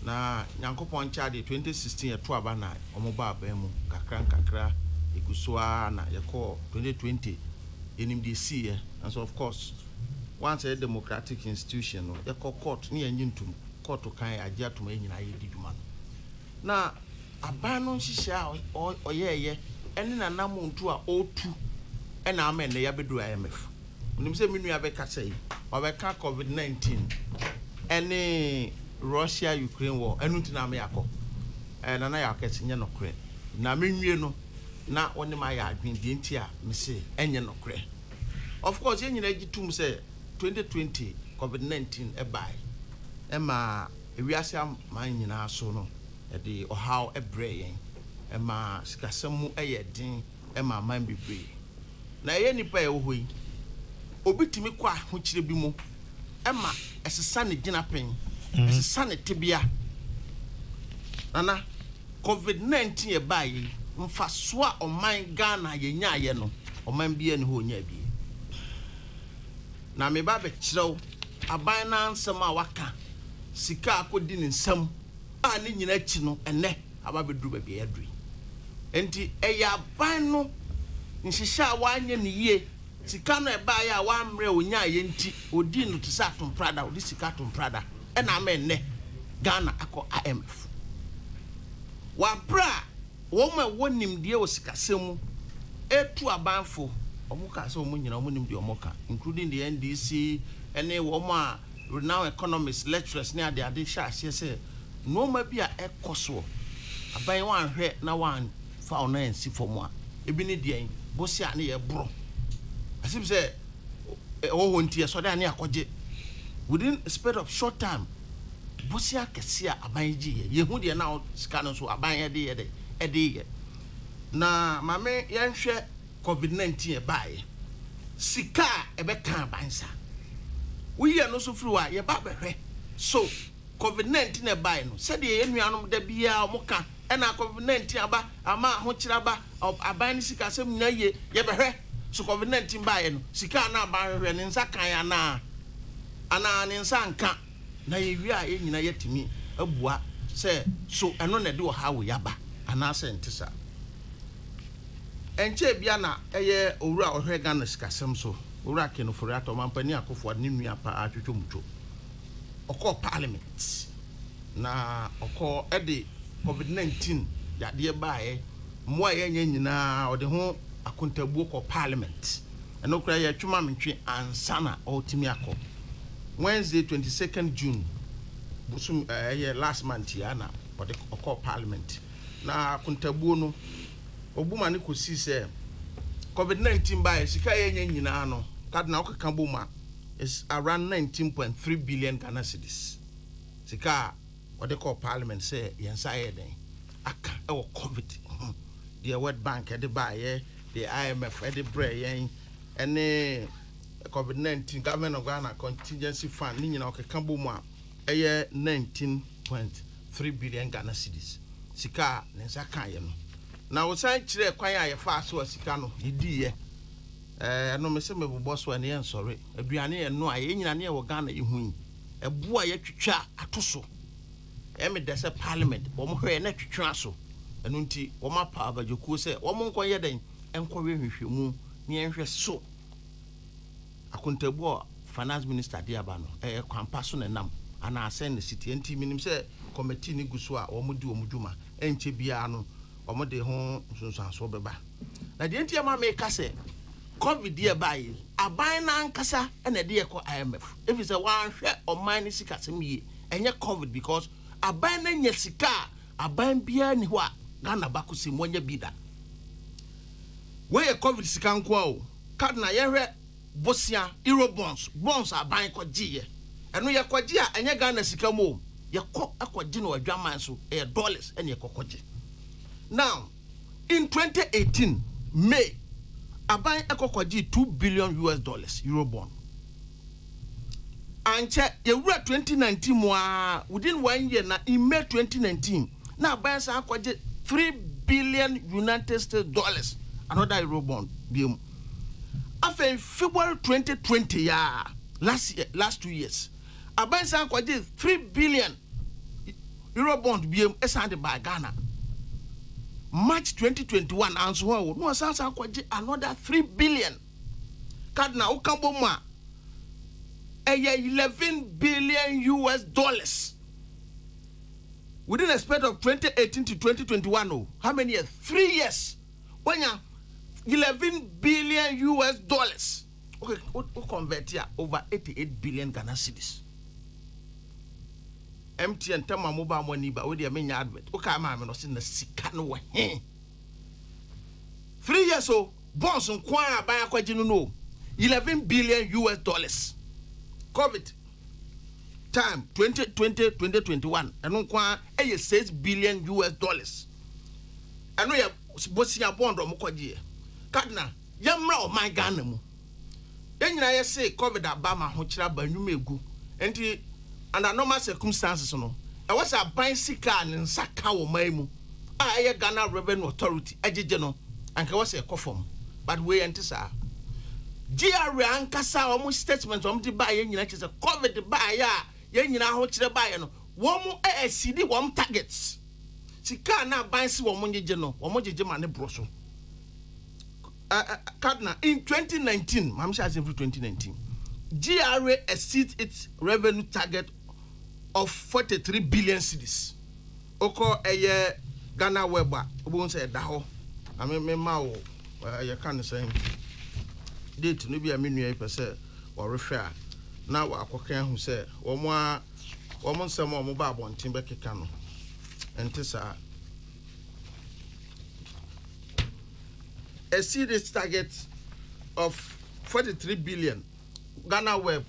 na nyankopon cha de 2016 ye to aba na o mo ba aba mu kakra igusoa na ye ko 2020 enim de see and so of course once a democratic institution ye ko court ni anyintum court kan agye atoma nyina ye di dwuma na aba no nhihia oyeye ene na namuntu a otu ena ama ne ya bedu IMF nim se menu ya be ka sei obeka COVID-19 ene Russia Ukraine war enu tina me yakọ na ya kesi nye nokre na menwie no na woni ma ya adwen die nti a me se enye nokre of course ye nyina gitum se 2020 COVID-19 ebai ema ewiase man nyina so no e de ohaw ebre yen sikasemu eye din man bebre na ye nipa ye wo yi obitimi kwa ho kire bi mu ema esesa ne gina pen esesa ne tibia nana covid-19 e bayi mfa soa oman Ghana ye nyaaye no oman bia ne ho nya bi na me ba be kirew aban na nsem a waka sika akodi ne nsem a ne nyina chi no ene aba beduru ba bia adui enti eya aban no nhihya wanye ne yie sika no e bayi a wa mre onyaaye nti odi no to sa tomprada odi sika tomprada ena ama ene Ghana akọ IMF wa bra woma wonim die osikasemu etu abanfo omuka se omunyina omunim die omoka including the NDC ene woma renowned economists lecturers ne ade sha se no ma bia ekoso aban wan hwe na wan fa ona ensi fomo a ebi ne die bosi a ne ye bro asim se wo ntie so da ne akoje within a span of short time bosi a Kesseh aban ji ye hu de na sika no so aban ye de na mame yenhwe covid-19 e bae sika e be kan bansa we no so firi wa ye ba behwe so covid-19 e bae no se de enuanom da bia omoka e na covid-19 aba ama ho kira ba aban sika sem nya ye behwe so covid-19 bae no sika na aban hwe ne nsa kan ana ne nsa nka na ye wi a ye nyina yetimi abua se so eno na de wo ha wo yaba ana sentisa enche bia na eye owura ohwe Ghana sikasem so owura kenofori ato mampani akofo ne nua pa atwotwomtwo okọ parliament na okọ ede covid-19 yade baaye mo aye nyina ode ho akontabuo kọ parliament eno kura ye twuma mentwe ansana otimi akọ Wednesday 22nd June busum last month yana ode okọ parliament na akontabuo no obuma ne kosi se covid-19 baaye sika ye nyina no kad na okaka boma is around 19.3 billion Ghana cedis sika ode call parliament say yensa den aka e wo covid the World Bank e de baaye the IMF e de bre yen ene covid-19 government of Ghana contingency fund ni nyina okaka boma eye 19.3 billion Ghana cedis sika nensa kan ye no na wo san kire kwan a ye fa so sika no yidi ye no me se me bobɔ so ane ensɔre aduane ye no a ye nyina ne wo Ghana ye hu ebu a ye twitwa atoso e me dese parliament wo mo hwe na twitwa so eno nti wo ma pa abajoku se wo mo nkɔ ye den enkɔwe hwehwemu ne enhwe so akontabu finance minister dia ba no kwampa so na nam ana asen ne city nti minim se committee ni guso a wo mo di wo mo dwuma enche bia no wo mo de ho sunsanso beba na de nti ma me ka se covid dia bayi aban na nkasa na de ko IMF if is a one hwe o man sika sem yi enye covid because aban na nya sika aban bia ni ho a Ghana ba ko se mo nya bida we covid sika nko o kad na ye hwe bosia euro bonds aban ko giye eno ye ko gi a enye Ghana sika mo ye ko akɔgi no adwaman so dollars ene ye kokɔgi now in 2018 May aban ekokɔgi $2 billion euro bond anche yewura 2019 moa within 1 year na in May 2019 na aban sa akɔgi $3 billion United States dollars another euro bond biem after February 2020 ya last 2 years aban sa akɔgi $3 billion euro bond biem esande by Ghana March 2021 answer no asasa akwaje another $3 billion kadna ukamboma $11 billion within a span of 2018 to 2021 oh how many years 3 years when ya $11 billion okay we convert here over 88 billion Ghana cedis MTN tama mobile money ba we dey menya advert o ka ma me no se na sika no we 3 years so bonds nkwa aban akwaji no $11 billion covid time 2020 2021 eno nkwa $6 billion eno ya bosia bond o mkwaji kadna yamra o man Ghana mu Then I say COVID abama ho kira ba nwuma egu. Enti under normal circumstances no. E was a bicycle and saka wo man mu. A Ghana Revenue Authority ejeje no. Anka was a kofom. But we enti sa. GRA ankasa omo statement omo di ba ye nyina kise COVID ba ya ye nyina ho kire ba ye no. Wo mu exceed wo targets. Sika na bansi wo mo nyeje no. Wo mo jeje ma ne broso. Cardinal, in 2019, I'm sure 2019, GRA exceeds its revenue target of 43 billion cedis. Oko eye Ghana Weba, won't say daho. I mean, Mao, you can't say date, maybe a minute per se or refer. Now, I can who say, or more, some more mobile on Timbeki Cano. And Tessa. Exceed its target of 43 billion. Ghana Web,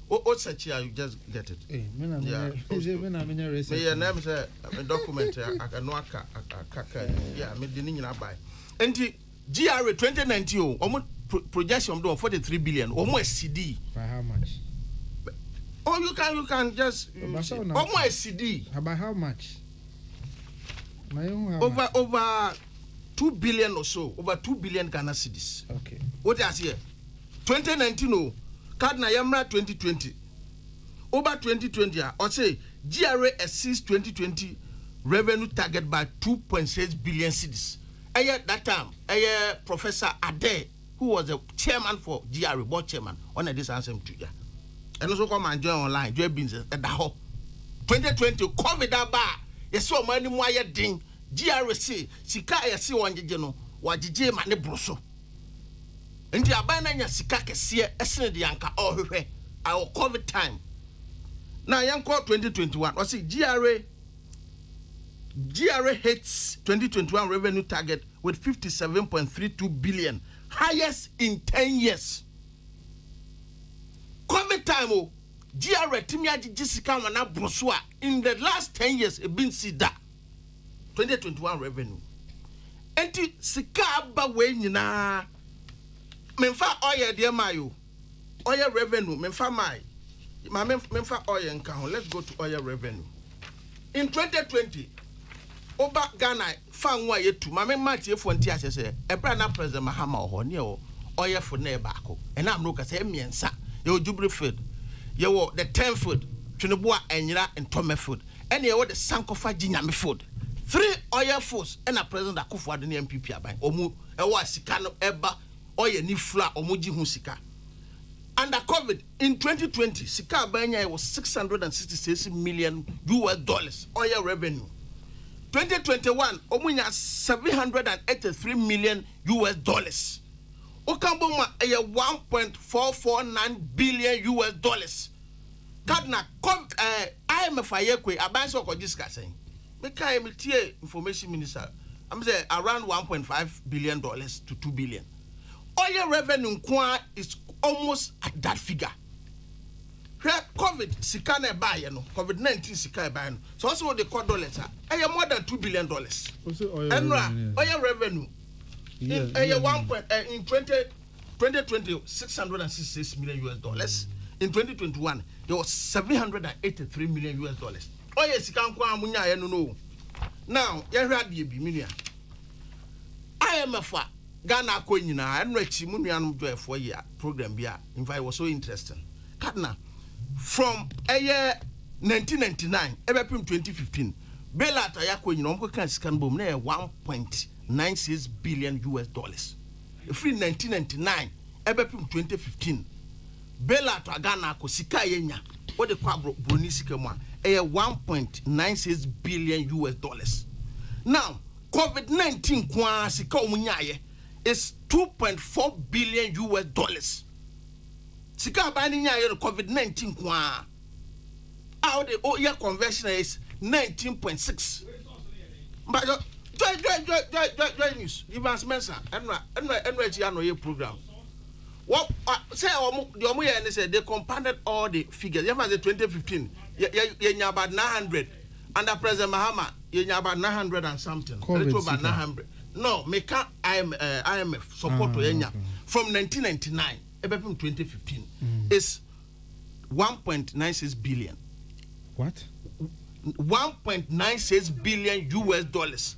what's such here? You just get it. Yeah, your name is a document. I can know yeah, I made the name by. And the GRA 2019, almost projection of 43 billion, almost CD. By how much? Oh, you can just almost CD. By how much? Over 2 billion or so, over 2 billion Ghana cedis. Okay. What is here? 2019, oh, Cardinal Yamra 2020. Over 2020, or say GRA exceeds 2020 revenue target by 2.6 billion cedis. At that time, Professor Ade, who was the chairman for GRA, board chairman, on this answer to you. And also come and join online, join business at the whole 2020 COVID bar. Yes, so many more ding. GRC, Sika, yes, one general, what DJ man broso. And the abandon Sika, see, essence the anchor all her, our COVID time. Now, young call 2021, or see GRA hits 2021 revenue target with 57.32 billion, highest in 10 years. COVID time, oh. GRA Timia Jessica Mana Brosua in the last 10 years it been see that 2021 revenue. Enti sika ba we nyina memfa oil de mayo oil revenue memfa mai ma memfa oil nka ho. Let's go to oil revenue. In 2020 oba Ghana fa nwa yetu ma memma tie fonti asese ebra na president Mahama ho ne oil for na ba ko e na amro ka se miensa ye ojubri field. You the 10 food, Trinibua and Yara and Tome food, and you the Sankofa Jinyami food. 3 oil foods and a president that could afford the MPP by Omu, a was Sikano Eba, oil Nifla, Omuji Husika. Under COVID in 2020, Sika Banya was $666 million oil revenue. 2021, Omunya $783 million. Okamboma a $1.449 billion. Cardinal, IMF ayekwe abanso ko discussing. Make I MTA information minister. I'm saying around $1.5 billion to $2 billion. Oil revenue is almost at that figure. COVID sikane buy no COVID-19 sikane buy no. So also they call dollars. More than $2 billion. Oil revenue. In 2020, $666 million. In 2021, there was $783 million. Oh yes, you can't go no. Now, you heard the Biminia. IMF Ghana Koina and Rechi Munian do a 4-year program. In fact, it was so interesting. Cardinal, from a year 1999, ever from 2015, Bella Tayako in Omko scan boom near $1.96 billion. Free 1999, ever from 2015. Bella to Ghana ko sika yenya. What the kwabro bonisika mo a $1.96 billion. Now, COVID-19 kwa sika omunyaye is $2.4 billion. Sika ba ni nyaye COVID-19 kwa. How the year conversion is 19.6. But joy news. Give us mensa. And program. What say the Omuya said they compounded all the figures. You have the 2015. You about 900. Under President Mahama, you about 900 and something. A little about 900. No, make IMF support to Enya from 1999 from 2015 is 1.96 billion. What? 1.96 billion US dollars.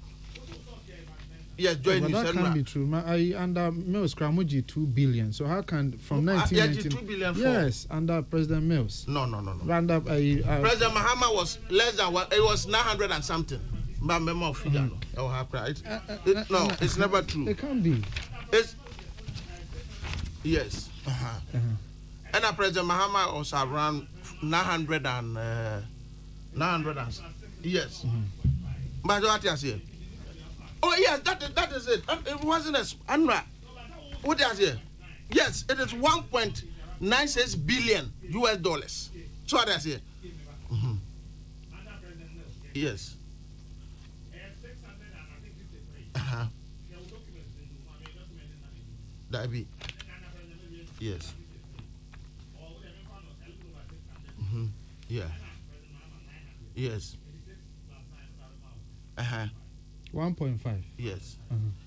Yes, join you. That can't be true. I under Mills Kramuji 2 billion. So how can from 1990? 2 billion. Yes, under President Mills. No. Under President Mahama was less than what it was 900 and something. But memo figure. No, it's never true. It can't be. It's yes. And President Mahama was around 900 and yes. But what you say? Oh yes, that is it. It wasn't a Anra. What you say? Yes, it is 1.96 billion US dollars. So what I say? Yes. That be. Yes. Yeah. Yes. 1.5. Yes.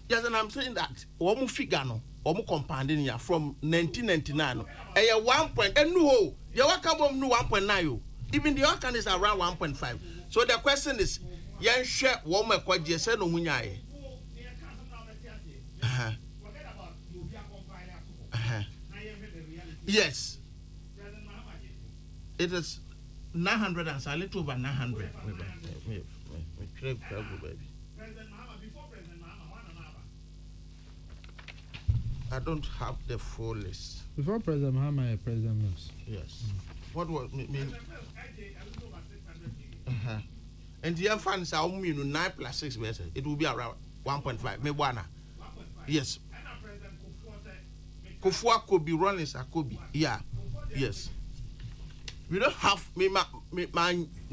Yes, and I'm saying that one figure no, one compounding here from 1999. A 1 point and no, the Wakabom no 1.9. Even the Wakan is around 1.5. So the question is, yan share one more quadri said no munyai. Yes. It is 900 and a little over 900. I don't have the full list. Before President Mahama, President Mills. Yes. What was mean? And the funds are 9 plus 6 verses. It will be around 1.5. Maybe one. Yes. Kufua could be running Sakobi. Yeah. Yes. We don't have me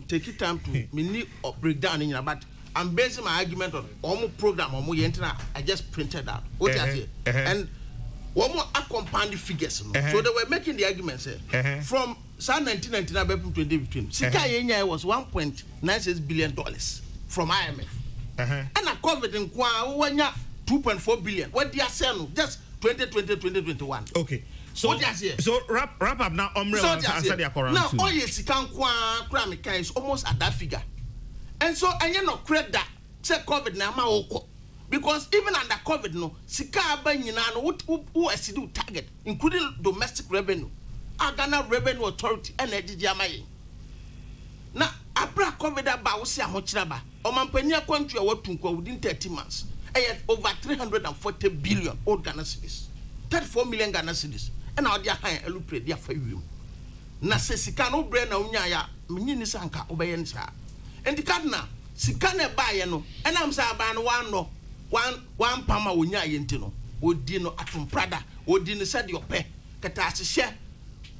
take it time to me need break down in here, but I'm basing my argument on almost program or more I just printed out. What I say? And one more accompanying figures. So they were making the argument from 1999 to 2015. Sika was $1.96 billion from IMF. And a COVID in Kwa 2.4 billion. What they are saying just 2021. Okay. So wrap up now. Answer their current. Now all yes, Kramika is almost at that figure. And so I no credit that say COVID na ma oko. Because even under COVID no, sika abanyina no who exceed target, including domestic revenue, Ghana Revenue Authority and Ejijamaye. Na abra COVID aba wo se ahokyere ba. Omampania country awotunkwa within 30 months. Over 340 billion old Ghana cedis. 34 million Ghana cedis. And now they are high elupre dia for you. Na se sika no bre na unya ya menyini sanka obeye nsa. And the cardinal sika na ba ye no. And am say ba no one pama unya ye ntino. Odi no atumprada, odi no said your pe. Kata asehye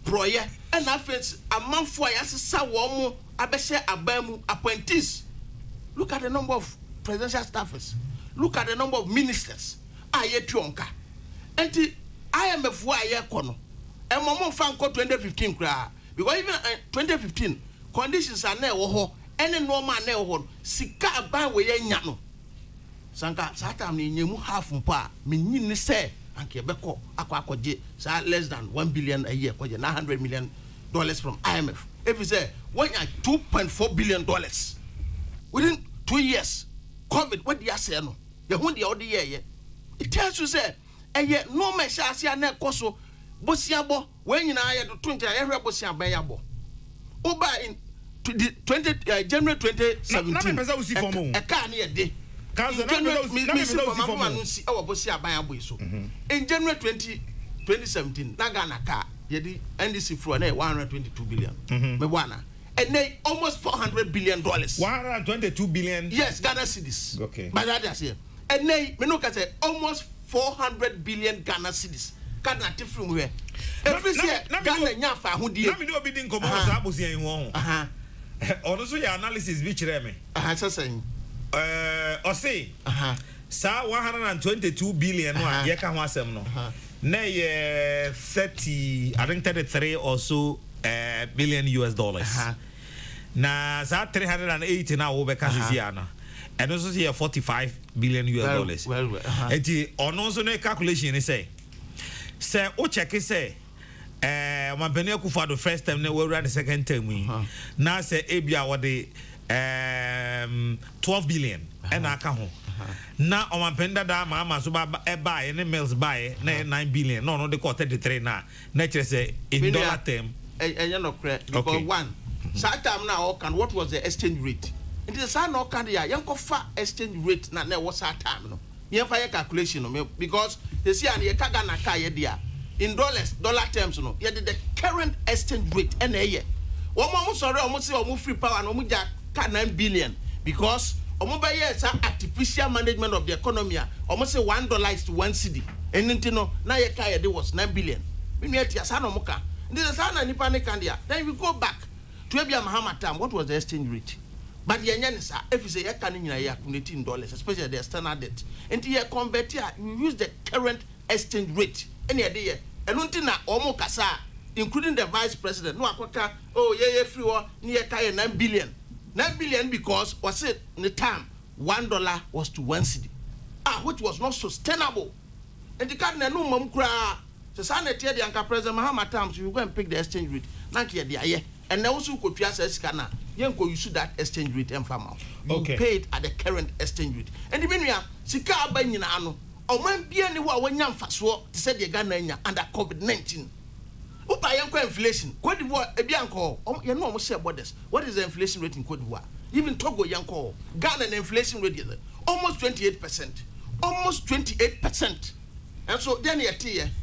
proye. And afense amanfo ayasesa wo mo abehye abamu appointees. Look at the number of presidential staffers. Look at the number of ministers. Ayetuonka. And the IMF wa kono. And mama fan ko 2015 kra. Because even 2015 conditions are na wo ho. Any normal na wo. Sika aban we nya no. Sanka sata me nyemu half mpa. Me nyini se anke beko akwaje sa less than 1 billion a year kwaje $900 million from IMF. If you say when you $2.4 billion within 2 years COVID what they say no. The one the other year it tells you say no me sha na koso bosiabo when you na ya do 20 ya hwe bosiaba ya bo oba in January 2017 na me pesa usi for mo e ka na ye de council na me pesa usi for mo nsi e wo bosiaba ya bo so in January 2017 na Ghana ka ye di NDC fro na 122 billion me bwana and they almost $400 billion. 122 billion. Yes, Ghana cedis. Okay. But that is here. And they, me look at it, almost 400 billion Ghana cedis. Ghana from where? Every year, Ghana nyafa who did. Let me do a bidding come on. Sabusi and one. Also, your analysis, which reme. Saying. Or say, sa 122 billion. Yeka wasem no. Nay 30, I think 33 or so. billion US dollars. Na za 380 na wo beka sisiana. and also see 45 billion US dollars. Well. And also no calculation is say o check is say my penny for the first time, we were the second term. Now say Abia what the 12 billion and I can now on my penda da mama so buy any mills buy 9 billion. No, they call 33 now. Nature say in dollar term. And you're not correct because one, time now can what was the exchange rate? It is a no can ya young far exchange rate na was that time no. You fire calculation because they see and you kaga na kaya dia in dollar terms no. You did the current exchange rate and a year. One more sorry, almost say almost free power and almost 9 billion because almost by years artificial management of the economy almost say $1 is to 1 cedi. And you know now your kaya there was 9 billion. We need ya sana muka. This is how Nipa Nekandia. Then we go back to Abia Muhammad time. What was the exchange rate? But if you say you can $18, especially the standard debt, and you convert here, you use the current exchange rate. Any idea? And until now, Kasa, including the vice president, no akwaka. Oh yeah, free war near 9 billion. 9 billion because was it in the time $1 was to 1 cedi. Which was not sustainable. And the card no mumkra. So Sunday the Anka President Muhammad times you go and pick the exchange rate. Nanki the aye. And now also could piasa scanner. Yanko you should that exchange rate and farmer. You pay it at the current exchange rate. And even ya sika abanyina ano. O man bi ani wa wanyam faso to say the Ghana under COVID-19. Upa yanko inflation. Cote d'Ivoire ebi anko. You know almost share borders. What is the inflation rate in Cote d'Ivoire? Even Togo yanko. Ghana inflation rate is almost 28%. Almost 28%. And so then you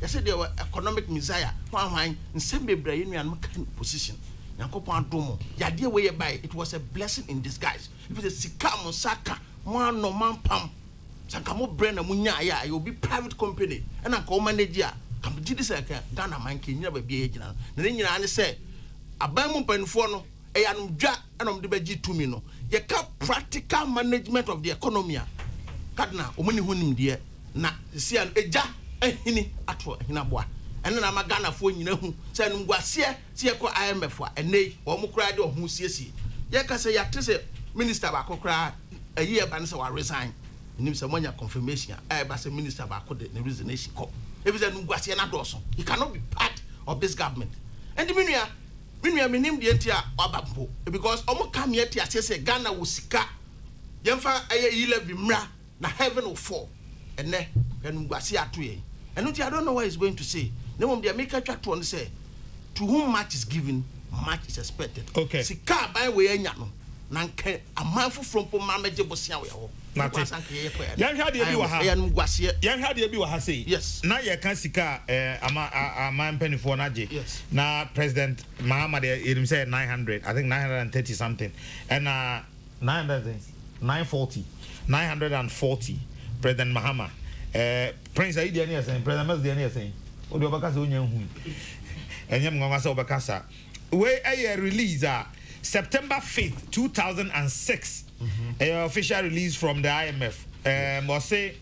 said they were economic messiah. Why in same Brain and position. It was a blessing in disguise. If it's a Sikamo Saka, one no man pam, Sakamo Brenna Munya, you'll be private company, and I call manager. Come to this Ghana man can never be agent. Then you say, a Bamum Penfono, a Jack and on the Beji to me. No, you can't practical management of the economy. Kadna, Omani Hunim dear. Na see an eja ehini atwo hinabwa ene na magana fo nyina hu se no ngwasie se ko IMF a ene wo mo kra de ohun siesie ye ka se ya tese minister ba kokra ayi e ba ne se wa resign nim se monya confirmation e ba se minister ba ko de resignation ko e bi se no ngwasie na do so he cannot be part of this government and minua minim de ntia obampo because omo come here tia se Ghana wo sika yemfa aye yi level mra na heaven will fall. And I don't know what he's going to say. No, the American to say, to whom much is given, much is expected. Okay. See, car by way and yano. Nanke a mindful from Pomama Jebosia. Young had you say, yes. Now you can see car a man penny for Naji. Yes. Now President Muhammad said 900, I think 930 something, and 940. President Mahama, Prince Aidiania saying, President Masdiania saying, Odobacasa Unyahu, and Yamasa Obacasa. Where a release September 5th, 2006, official release from the IMF. Was say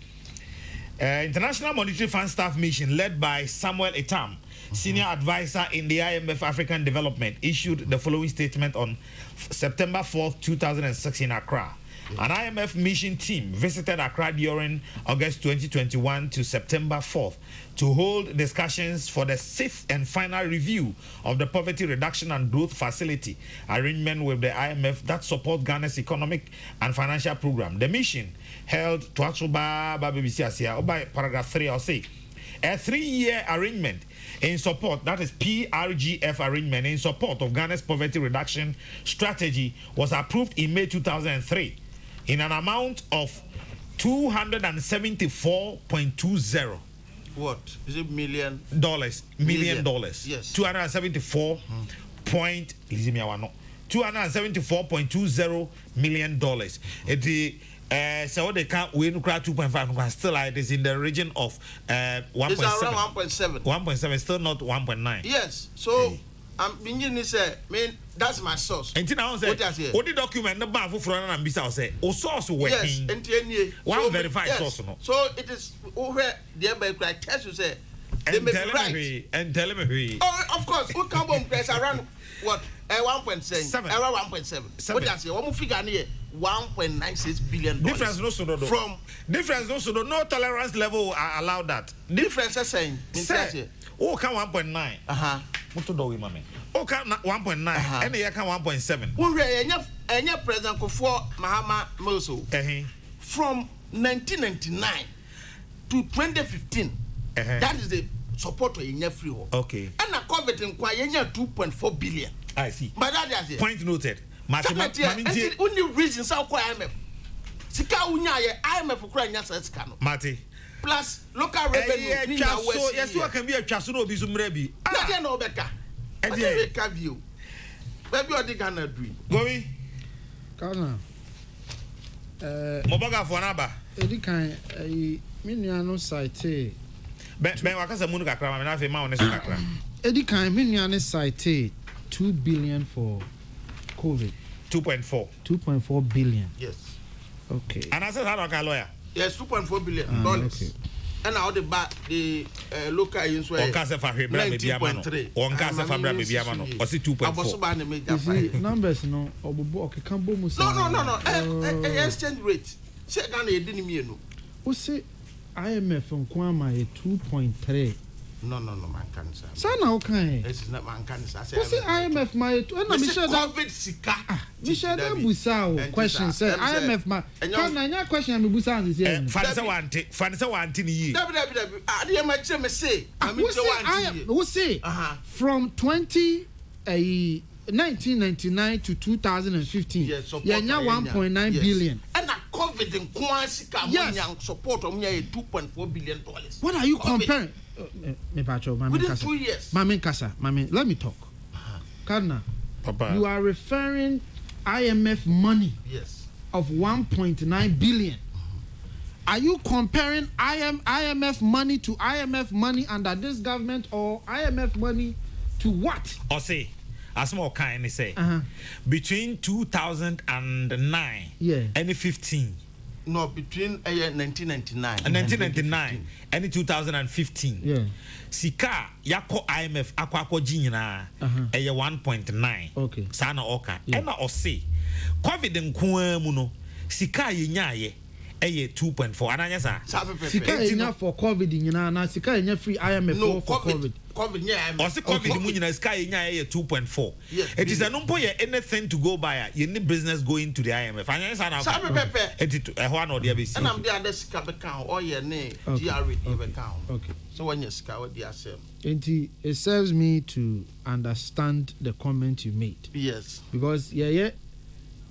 International Monetary Fund staff mission led by Samuel Etam, senior advisor in the IMF African Development, issued the following statement on September 4th, 2006 in Accra. An IMF mission team visited Accra during August 2021 to September 4th to hold discussions for the 6th and final review of the Poverty Reduction and Growth Facility arrangement with the IMF that supports Ghana's economic and financial program. The mission held to Achuba BBC by paragraph 3 or say a 3-year arrangement in support, that is PRGF arrangement in support of Ghana's poverty reduction strategy was approved in May 2003. In an amount of $274.20. What is it? Million dollars. Yes. $274.20 million. So they can't win 2.5. Still, it is in the region of 1.7. It's around 1.7. 1.7, still not 1.9. Yes. So I'm beginning to say, that's my source. And now say, what the document the bar for front and bisa say, o source working. Yes, one verified source no. So it is where the by test you say. They may be right. And tell me. Oh, of course. What come on press around what? 1.7. Around 1.7. What does say? One figure near $1.96 billion. Difference no so from difference no so no tolerance level allow that. Difference is saying. Oh, can 1.9. Muto do we mame. Oh, can 1.9. Any year can 1.7. We any President Kufuor Mahama Moso. From 1999 to 2015. That is the support to Yenya free. Okay. And a COVID inquiry 2.4 billion. I see. But that is point noted. Only reasons how IMF. Sika unya IMF for crying as cano. Mate. Plus local revenue. So yes, you can be a chasuno bizumrebi. I know Becca. And the view. Baby, what they gonna do? Gobi. Kana. Mobaga for naba. Edi kan minuano site. Ben wakasa munu kakra na fe ma oneso kakra. Edi kan minuano site 2 billion for COVID. 2.4. 2.4 billion. Yes. Okay. And I said, how do I lawyer? Yes, 2.4 billion dollars. Okay. And now the local ins were 19.3. On Casa Fabra baby amano. Or see 2.4. Numbers no obobo okekambo musa. No. Exchange rate. Say Ghana e didn't mean no. O say IMF nkwama e 2.3. No, man can say. Sana o kan. This is not man can say. O say IMF my na me share that COVID sika. Me share that busa o question say IMF ma. Can na nya question me busa an say. Fanisa wanti ni yi. W. Ade ma che me say. We say from 1999 to 2015. Yeah, 1.9 billion. And COVID in Kwansika support of $2.4 billion. What are you comparing? Within 2 years. Mami, let me talk. Kadna, you are referring IMF money of 1.9 billion. Are you comparing IMF money to IMF money under this government or IMF money to what? Or say, as more kind say, between 2009 and 15. No, between 1999 and 1999 and 2015. Yeah. Sika yako IMF akwa jinyina 1.9. Okay. Sana oka. Ena ose COVID nko mu no sika yenyaye 2.4 ananya sa. Sika yenya for COVID nyina na sika yenya free IMF for COVID. COVID nyina. Ose COVID mu nyina sika yenyaye 2.4. It is anumpo ye anything to go by. You need business going to the IMF. Ananya sa na. Sabe pepe. Eti ho na odi abesi. And am dey under sika be kan or ye ne GRA be kan. Okay. So when you sika what dey asem. It serves me to understand the comment you made. Yes. Because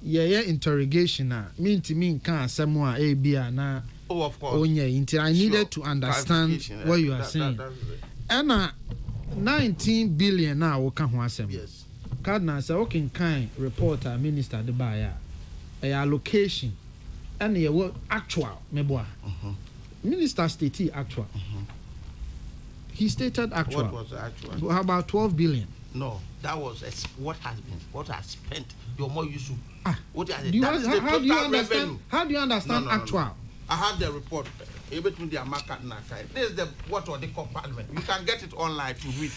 interrogation mean to me can somewhere a be na of course. I needed to understand what you are saying. And 19 billion now we can asem. Yes. Cardinal say okay kind reporter minister the buyer a allocation and your actual meboa. Minister stated actual. He stated actual. What was the actual? How about 12 billion? No, that was what has spent. You're more used to. What how do you understand? How do you understand actual? No. I have the report. Between the market and this is what they call parliament. You can get it online to read.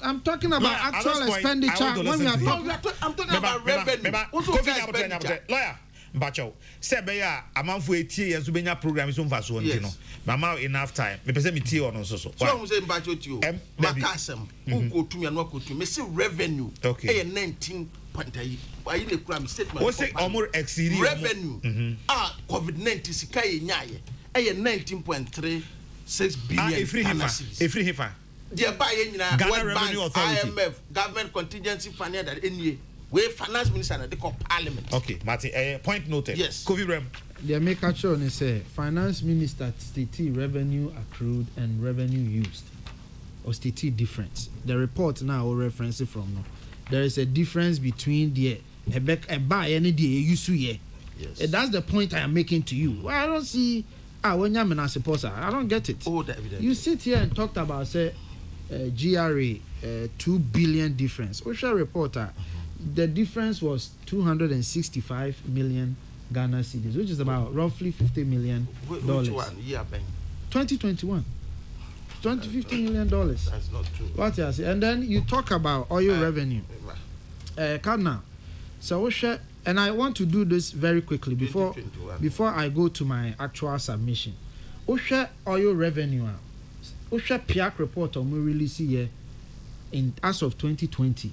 I'm talking about actual expenditure. When we are talking, I'm talking about revenue. Lawyer. Mbacho say be ya amanfo etie yeso benya program so mfa so ntino mama enough time me pese me tie ono so so we say mbacho tio makasem uko tumi anu akotu me say revenue e 19 point ayi le kura me statement o say omur exceed revenue COVID-19 sika ye nyaaye e 19.36 billion every hifa the buy ye nyina Ghana Revenue Authority IMF government contingency fund that any we finance minister they call parliament. Okay, Martin, point noted. Yes. Kofi Rem. The make sure they say finance minister state revenue accrued and revenue used or state difference. The report now will reference it from now. There is a difference between the buy any day use here. Yes. That's the point I am making to you. Well, I don't see when you're a supporter. I don't get it. Oh, that you sit here and talked about say GRA 2 billion difference. OSHA reporter. The difference was 265 million Ghana cedis, which is about roughly $50 million. Which one? Yeah, Ben. 2021. $50 million. That's not true. What you say? And then you talk about oil revenue. Kadna, so we share And I want to do this very quickly before I go to my actual submission. Osha oil revenue. Osha PIAC report on we release here in as of 2020.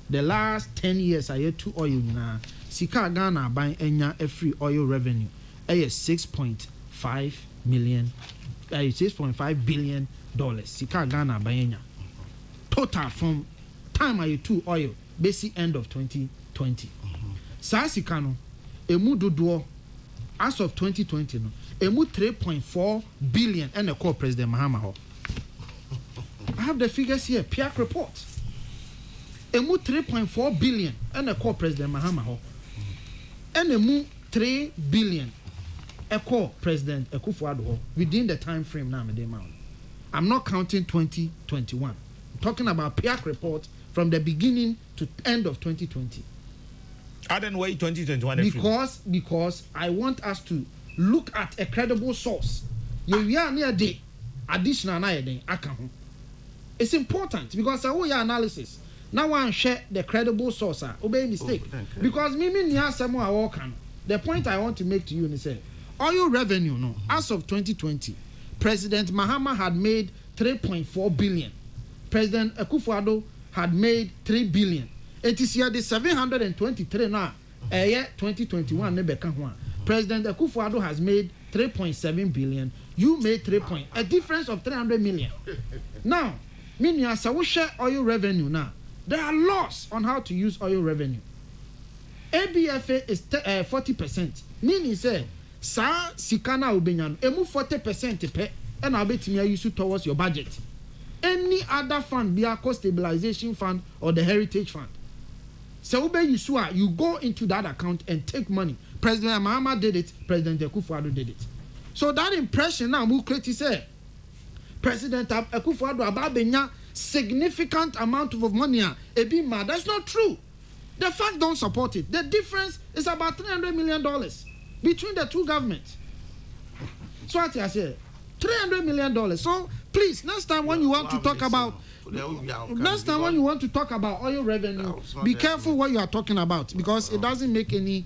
The last 10 years I had 2 oil na Sika Ghana buying enya a free oil revenue. $6.5 million. $6.5 billion. Sika Ghana buying total from time I had 2 oil basic end of 2020. Saa sika no emu dodoɔ as of 2020 no emu 3.4 billion and a call President Mahama ho. I have the figures here, PIAC report. Emu 3.4 billion and a call President Mahama ho. And emu 3 billion a call President Akufo-Addo ho within the time frame now. I'm not counting 2021. I'm talking about PIAC report from the beginning to end of 2020. I don't wait 2021 because I want us to look at a credible source. Additional it's important because I your analysis. Now I share the credible source. Obey mistake. Because the point I want to make to you is say oil revenue no as of 2020, President Mahama had made 3.4 billion. President Akufo-Addo had made 3 billion. It is here the 723 now. 2021 President Akufo-Addo has made 3.7 billion. You made 3 point, a difference of 300 million. Now, meaning as we share oil revenue now, there are laws on how to use oil revenue. ABFA is 40%. Meaning say, sa sikana ubenyan, emu 40% pe, and I'll bet me use towards your budget. Any other fund, be a cost stabilization fund or the heritage fund. So you go into that account and take money. President Mahama did it. President Akufo-Addo did it. So that impression now, Mukreti say, President Akufo-Addo about benya significant amount of money. That's not true. The facts don't support it. The difference is about $300 million between the two governments. So what I say, $300 million. So please, next time when you want to talk about oil revenue, be careful what you are talking about because it doesn't make any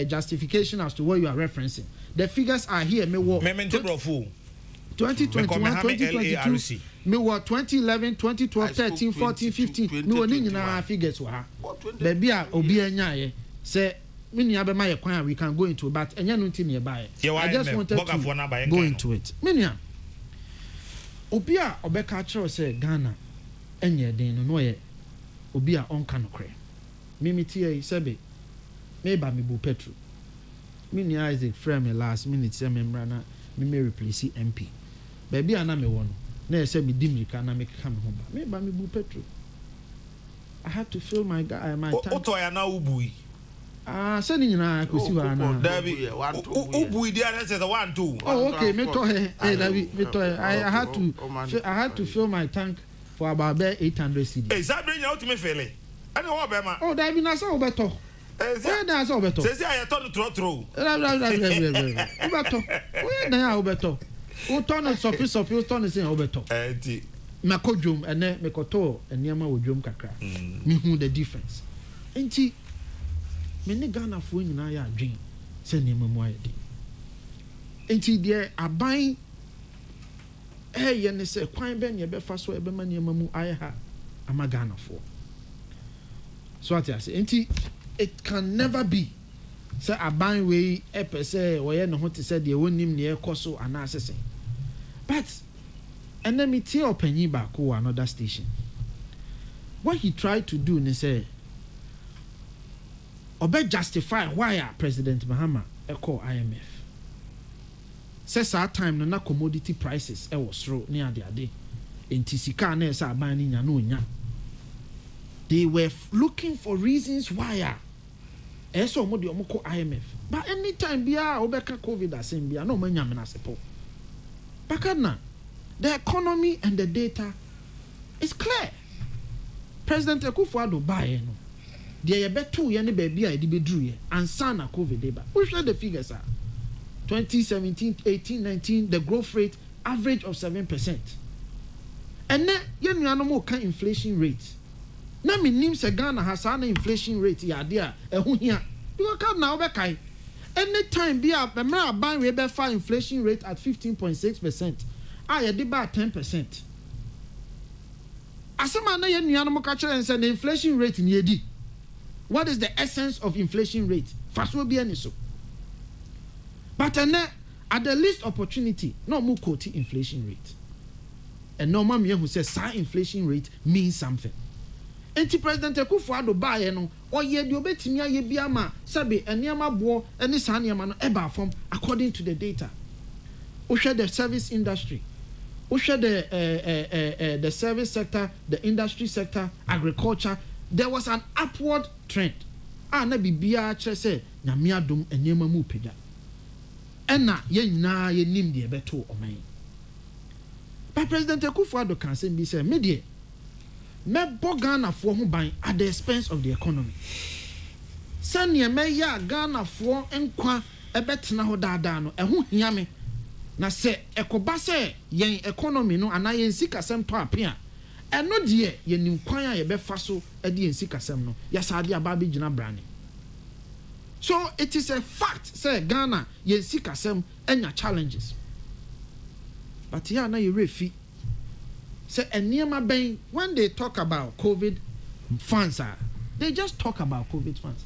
justification as to what you are referencing. The figures are here. 2021, 2022, 2011, 2012, 13, 14, 15. No one figures were. Baby, say we can go into it, but I just wanted to go into it. Obia obeka chero say Ghana enye den no ye obia onka no kre mimi tie sebe me ba me bu petrol mini Isaac frame me last minute say me mrana me replace MP baby ana me wono na say me dimrika na me come home me ba me bu petrol I had to fill my tank otoya na ubui say ni nyina akosi wa na David ubui dia na say 1 2 oh okay me to David me to I had to fill my tank for about 800 cedis. Hey, that bring you out to me fele. Ani ho be ma. Oh, David na so obeto. Where na so obeto? Say I turn tro. Obeto. Where na obeto? O turn sopi o turn say obeto. Ti. Makodwom ene mekoto eniama wodwom kakra. Me hu the difference. Enti me ne Ghana fo nyina ya adwen se niema mu ayede. Enti de aban ye ne se kwan be ne be fa so e be ma niema mu aye ha ama Ghana fo. So what I say, enti it can never be say aban we e pese wo ye ne ho te se de wonim ne e koso ana asese. But enemy tie opanyi ba ko another station. What he tried to do ne say obe justify why President Mahama call IMF. Says our time no na commodity prices was low near the ade. Enti sika na esa aban ni nya no nya. They were looking for reasons why eso mo de omo call IMF. But anytime bia obeka COVID asem bia no manya me na sepo. Bakana the economy and the data is clear. President Akufo-Addo buy no. They betu ye ne baby a de bedru ye ansa na COVID deba. We share the figures are 2017, 18, 19 the growth rate average of 7%. And then ye nuano mo kan inflation rate. Na me nim se Ghana has an inflation rate ya dia ehun hia You can now be kai. Anytime be a ban we be for inflation rate at 15.6%. I did about 10%. Asema na ye nuanom ka kire nse the inflation rate in yedi. What is the essence of inflation rate? Faso bi ani so. But at the least opportunity, no more quote inflation rate. And no man who says inflation rate means something. Enti President Akufo-Addo bae no oye de obetimi aye bia ma sabe eniama bo eni sa eniama no eba form according to the data. We share the service industry. We share the service sector, the industry sector, agriculture. There was an upward trend. Na bibia kire say nyame adom eniama mu pega. Ena ye nyina ye nim de beto oman. But President Akufo-Addo can say be say media me Ghana for ho ban at the expense of the economy. Sane me ya Ghana for enkwa ebetena ho daada no eho hia me na se ekoba se yen economy no ana yen sikasem to apia eno de ye nim kwan a ye befa so e de yen sikasem no ya saade aba be gina brane. So it is a fact say Ghana yen sikasem enya challenges. But here na you refi say eniema ben when they talk about COVID funds they just talk about COVID funds.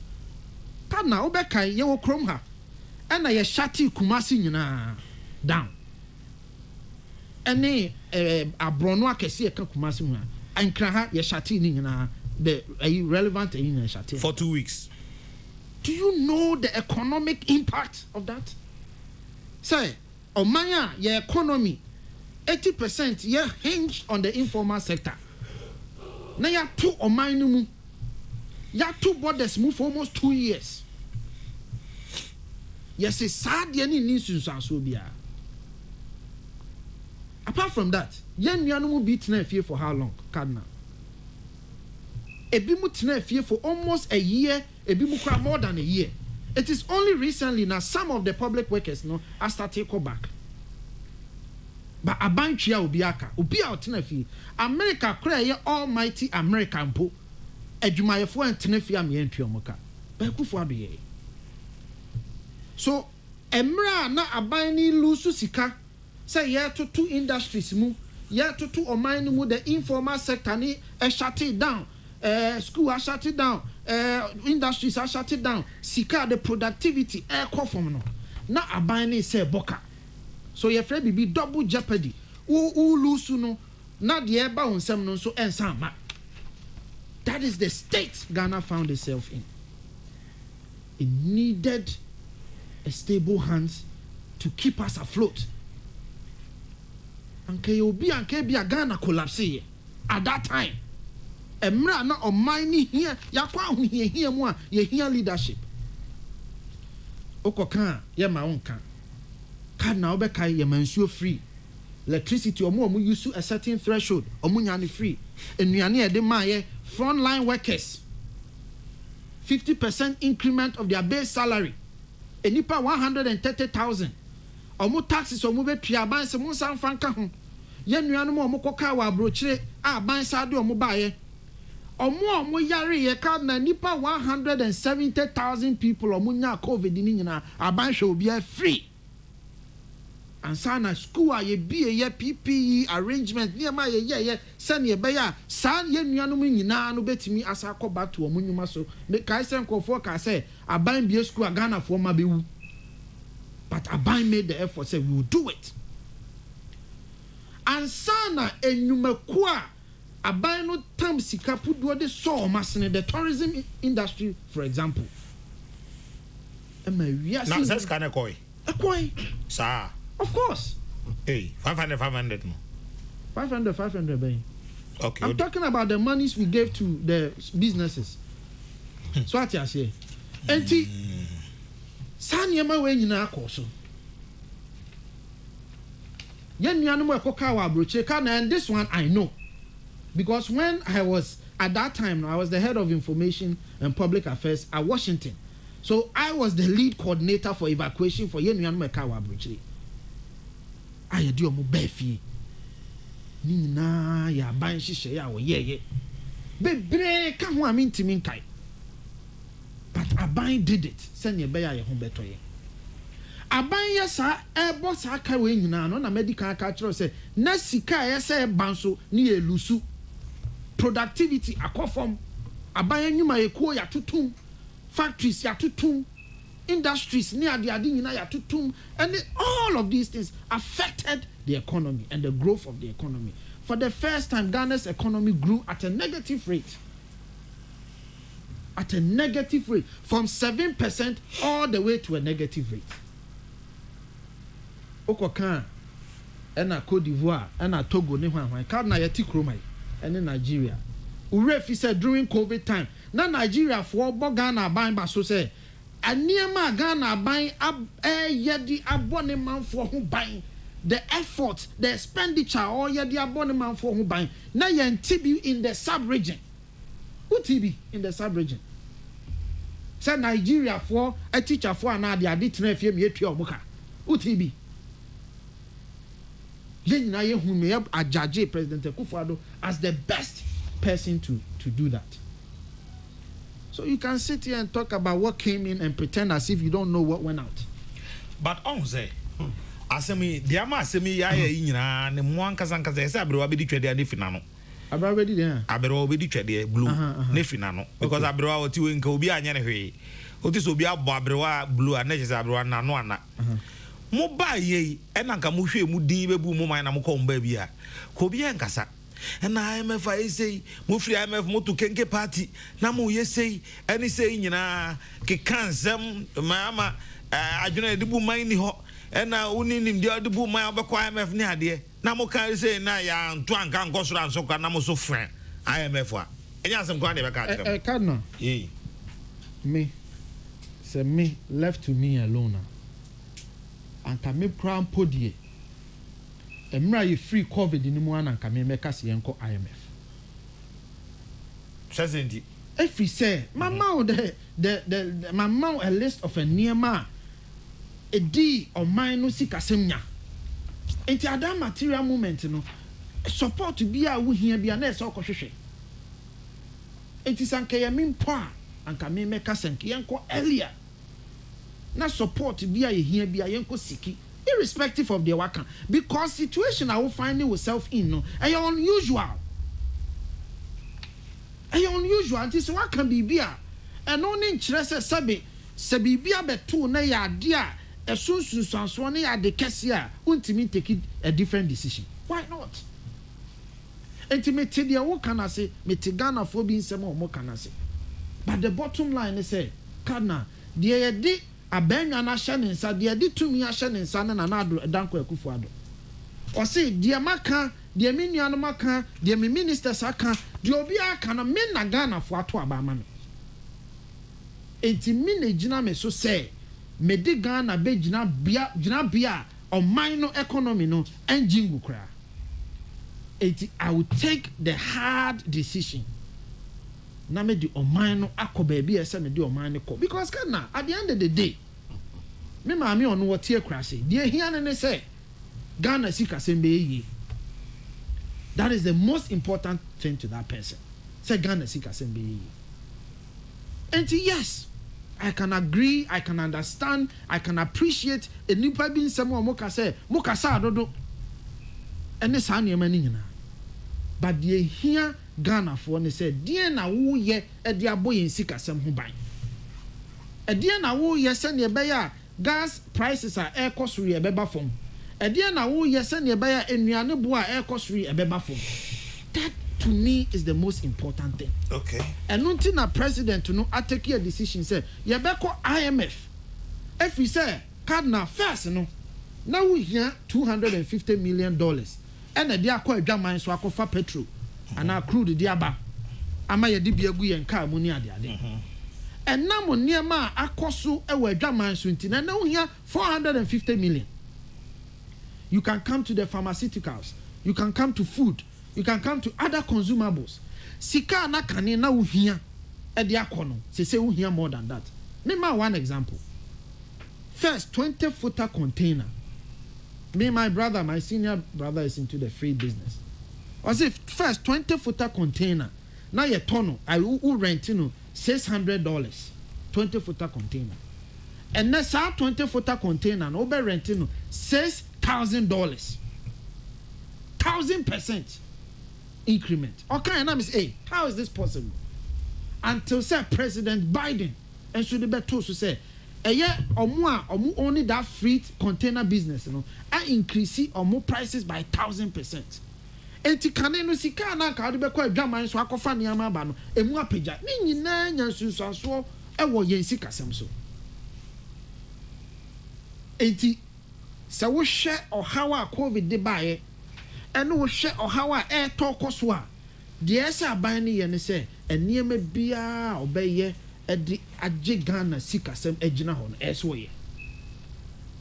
Kana obekai ye wo krom ha ena ye shati Kumasi nyina down. Ene abrono akese ka Kumasi mu ankra ha ye shati ni nyina the relevant in shati for 2 weeks. Do you know the economic impact of that? Say omanya ye economy 80% yeah hinged on the informal sector. Now ya two or minimum. Ya two borders move for almost 2 years. Yes, it's sad yani ninsun so bia. Apart from that, yen nuanom be tena fie for how long? Cardinal. Ebi mu tena fie for almost a year, ebi mu kra more than a year. It is only recently now some of the public workers are starting to go back. But abanchia obiaka obi a otena fie America kra ye almighty American po adwumayefo antena fie am ye ntuomoka ba Akufo-Addo ye. So emra na aban ni lusu sika say ye to two industries mu ye to two oman mu the informal sector ni shut it down, school are shut it down, industries are shut it down, sika the productivity from no na aban ni say boka. So your friend be double jeopardy. Who lose no na the eba onsem no so ensama. That is the state Ghana found itself in. It needed a stable hands to keep us afloat. Anke obi anke bia Ghana collapse at that time. Emra na omani here yakwa hu here mu a ye here leadership. Okoka ye ma onka. Card now bekai ye mansuo free. Electricity omo use a certain threshold omo nyane free. Enuane e de maye frontline workers 50% increment of their base salary. Enipa 130,000. Omo taxes omo betua ban se mo san franka ho. Ye nuane mo omo koka wa abrochire a ban sa de omo baye. Omo yare ye card na nipa 170,000 people omo nya COVID ni nyina aban hwe obi free. And sana school ye be ye PPE arrangement near my ye send ye beya san ye nuanom nyina no betimi asa akọ back to omo nyuma so me kai sen kofo ka say aban be school Ghana for ma bewu. But aban made the effort, say we will do it. And sana enyumako a aban no tam sika pudo de so masne the tourism industry for example. Now says can ekoi. Ekoi. Sir. Of course. Hey, 500 no. 500 bay. Okay. I'm talking about the monies we gave to the businesses. So what you say? Enti sanyema we nyina akoso. Yen nuanom ekoka wa abroche ka na, and this one I know. Because when I was at that time, I was the head of information and public affairs at Washington. So I was the lead coordinator for evacuation for yen nuanom eka wa abroche. Aye di omo befi ni na ya ban hihye ya wo ye bebre ka ho amintimi nkai But Aban did it. Send your bear your home better. Aban yes, a boss I can win now. No, medical culture say, Nasika, yes, a banso near Lusu. Productivity, a conform. Aban you may call ya tutum. Factories ya tutum. Industries near the Adina ya tutum. And all of these things affected the economy and the growth of the economy. For the first time, Ghana's economy grew at a negative rate. At a negative rate. From 7% all the way to a negative rate. Okokan, ena Côte d'Ivoire, ena Togo, ne hwan hwan. Card na yeti kromai, ene Nigeria. Urefi said during COVID time, na Nigeria for Ghana buying ba so say, aniema Ghana buying yedi abone man for who buying. The effort, the expenditure, or yedi abone man for who buying. Na yen TB in the sub-region. Who TB in the sub-region? Say Nigeria for a teacher for an adi aditne fiem yetu omuka. Who TB? President Akufo-Addo as the best person to do that. So you can sit here and talk about what came in and pretend as if you don't know what went out. But on say, asemi diama asemi ya yinyina ne mwankaza nkaza ese abere obedi twede ane finano. Abere obedi there. Abere obedi twede blue ne finano because abere wa oti we nka obi anya ne hwe. Oti so obi abo abere wa blue ane je abere wa nano ana. Mo ba ye ena nka mo hwe mu din bebu mo man na mo ko mba bia ko bia nkasa ena IMF ai sei mo firi IMF mo to kenke party na mo ye sei eni sei nyina ke kansem mama adwena de bu man ni ho ena uni nim de de bu man obekọ IMF ni ade na mo kan sei na ya nto anka nkosoro ansokwa na mo so friend IMF a enya asem kwa de be ka kire Cardinal me say me left to me alone. And can me crown podie. Emra you free COVID in mu an can me make us yenko IMF. Certainty. If we say, Mama, the Mama a list of a near ma a D or mine no sick asemnya. Enti ada material moment no support to be a we here be an so kohwehwe. Enti sanke ya mimpa and can me make us yenko earlier. Na support be a here be a yenko siki irrespective of the worker because situation I will find yourself in no and unusual and this what can be a and only interest sabi be a betu na ya dia e sunsun na ya de Kesseh untimi take a different decision. Why not? Intimate dia wo kana say metigana for bi nsem o mo kana say but the bottom line is say kana dia ye abenwa na hye ne nsa de ade tumi ahye ne nsa na na ado danko Akufo-Addo o se de maka de menuano maka de me ministers aka de obi aka na me na Ghana fo ato aba ma me enti me na gina me so say me de Ghana be gina bia o man no economy no enjingu kra enti I will take the hard decision na me di oman no akoba bi ese me di oman ne ko because kana at the end of the day me maami ono what tie krase die hia ne say Ghana sika sembe yi. That is the most important thing to that person. Say Ghana sika sembe yi. And yes, I can agree, I can understand, I can appreciate a nipa bin semo moka sa dodo ene sa niema ni nyina. But die hia Ghana for ne say die na wo ye e de aboye sika sem ho ban. E die na wo ye se ne be ya gas prices are air cost re ebeba fom. E die na wo ye se ne be ya enuane bo a air cost re ebeba fom. That to me is the most important thing. Okay. And until na president no take a decision say ye be ko IMF. If we say Cardinal first no now we hear $250 million and the dia ko adwaman so akofa petrol and crude di aba ama ye di biagu ye nka mu ni ade ade. And now niema akoso e wa adwaman so nti na now here $450 million. You can come to the pharmaceuticals, you can come to food, you can come to other consumables. Sika na kane na wo hia e de akono se wo hia more than that. Name one example. First 20-footer container. Me, my brother, my senior brother is into the free business. As if first 20-footer container. Now you tono, I will rent $600. 20-footer container. And that's our 20-footer container, no be renting $6,000. 1,000% increment. Okay, and I'm saying, hey, how is this possible? Until say President Biden and should be told to say, only that free container business, I increase more prices by 1,000%. Enti kanenu sika na ka de be kwa adwaman so akofa ne ama ba no emu apagya ne nyina nyansunsuaso ewo yen sika sem so enti se wo hwe ohawa covid de baaye ene wo hwe ohawa to koso a de ese aban ne ye ne se eniema bia obeye edi agye Ghana sika sem agina ho no eso ye.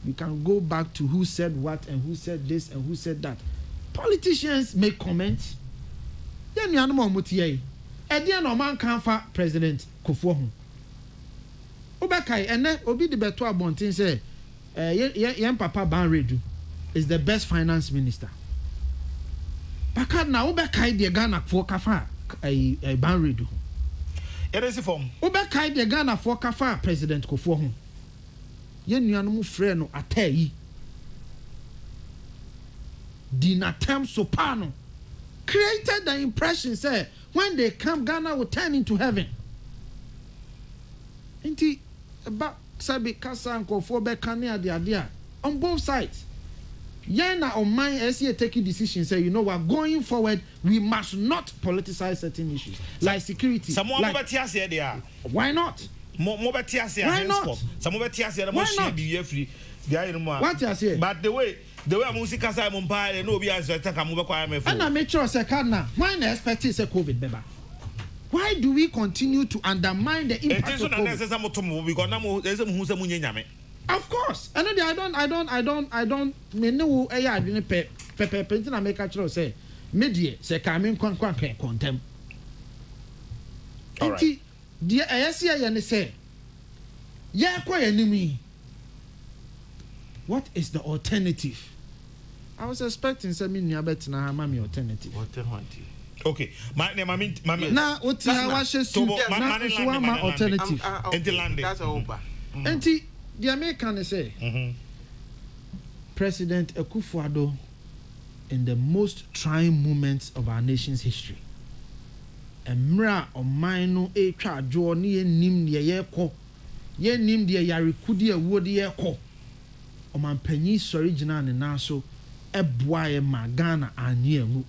We can go back to who said what and who said this and who said that. Politicians make comments. Then you know what you no man can for President Kufo. Obekai and then obi the beto abontin say yen papa Banredu is the best finance minister. Baka na obekai the Ghana for kafa Banredu. It is form. Obekai the Ghana for kafa President Kufo. Yen no mu frɛ no atai. Dinatem Sopano created the impression say when they come Ghana will turn into heaven. Inti about sabi kasa anko for be kania the idea on both sides. Yana on mine as you taking decisions say, you know what, going forward we must not politicize certain issues like security. Someone like, there. Why not? Why not? Some of the Why not? Be free. What you say? But the way music has a mumbai and no be as I take a mobile. And I make sure say now why the expect is a COVID beba? Why do we continue to undermine the impact of COVID? Of course. I don't me no I didn't pay painting and make a choice say media say coming contem. All right. Dear I say yeah quite enemy. What is the alternative? I was expecting something near better na mami alternative. Okay, my name na oti ha wa shesu na ma alternative. That's over. Enti the American say President Akufo-Addo in the most trying moments of our nation's history. Emra o mine e twa adwo ne nim ne yekọ. Ye nim de yarekudi ewo de yekọ. Omanpanyi sori gina ne naso eboa ye ma Ghana anye emu.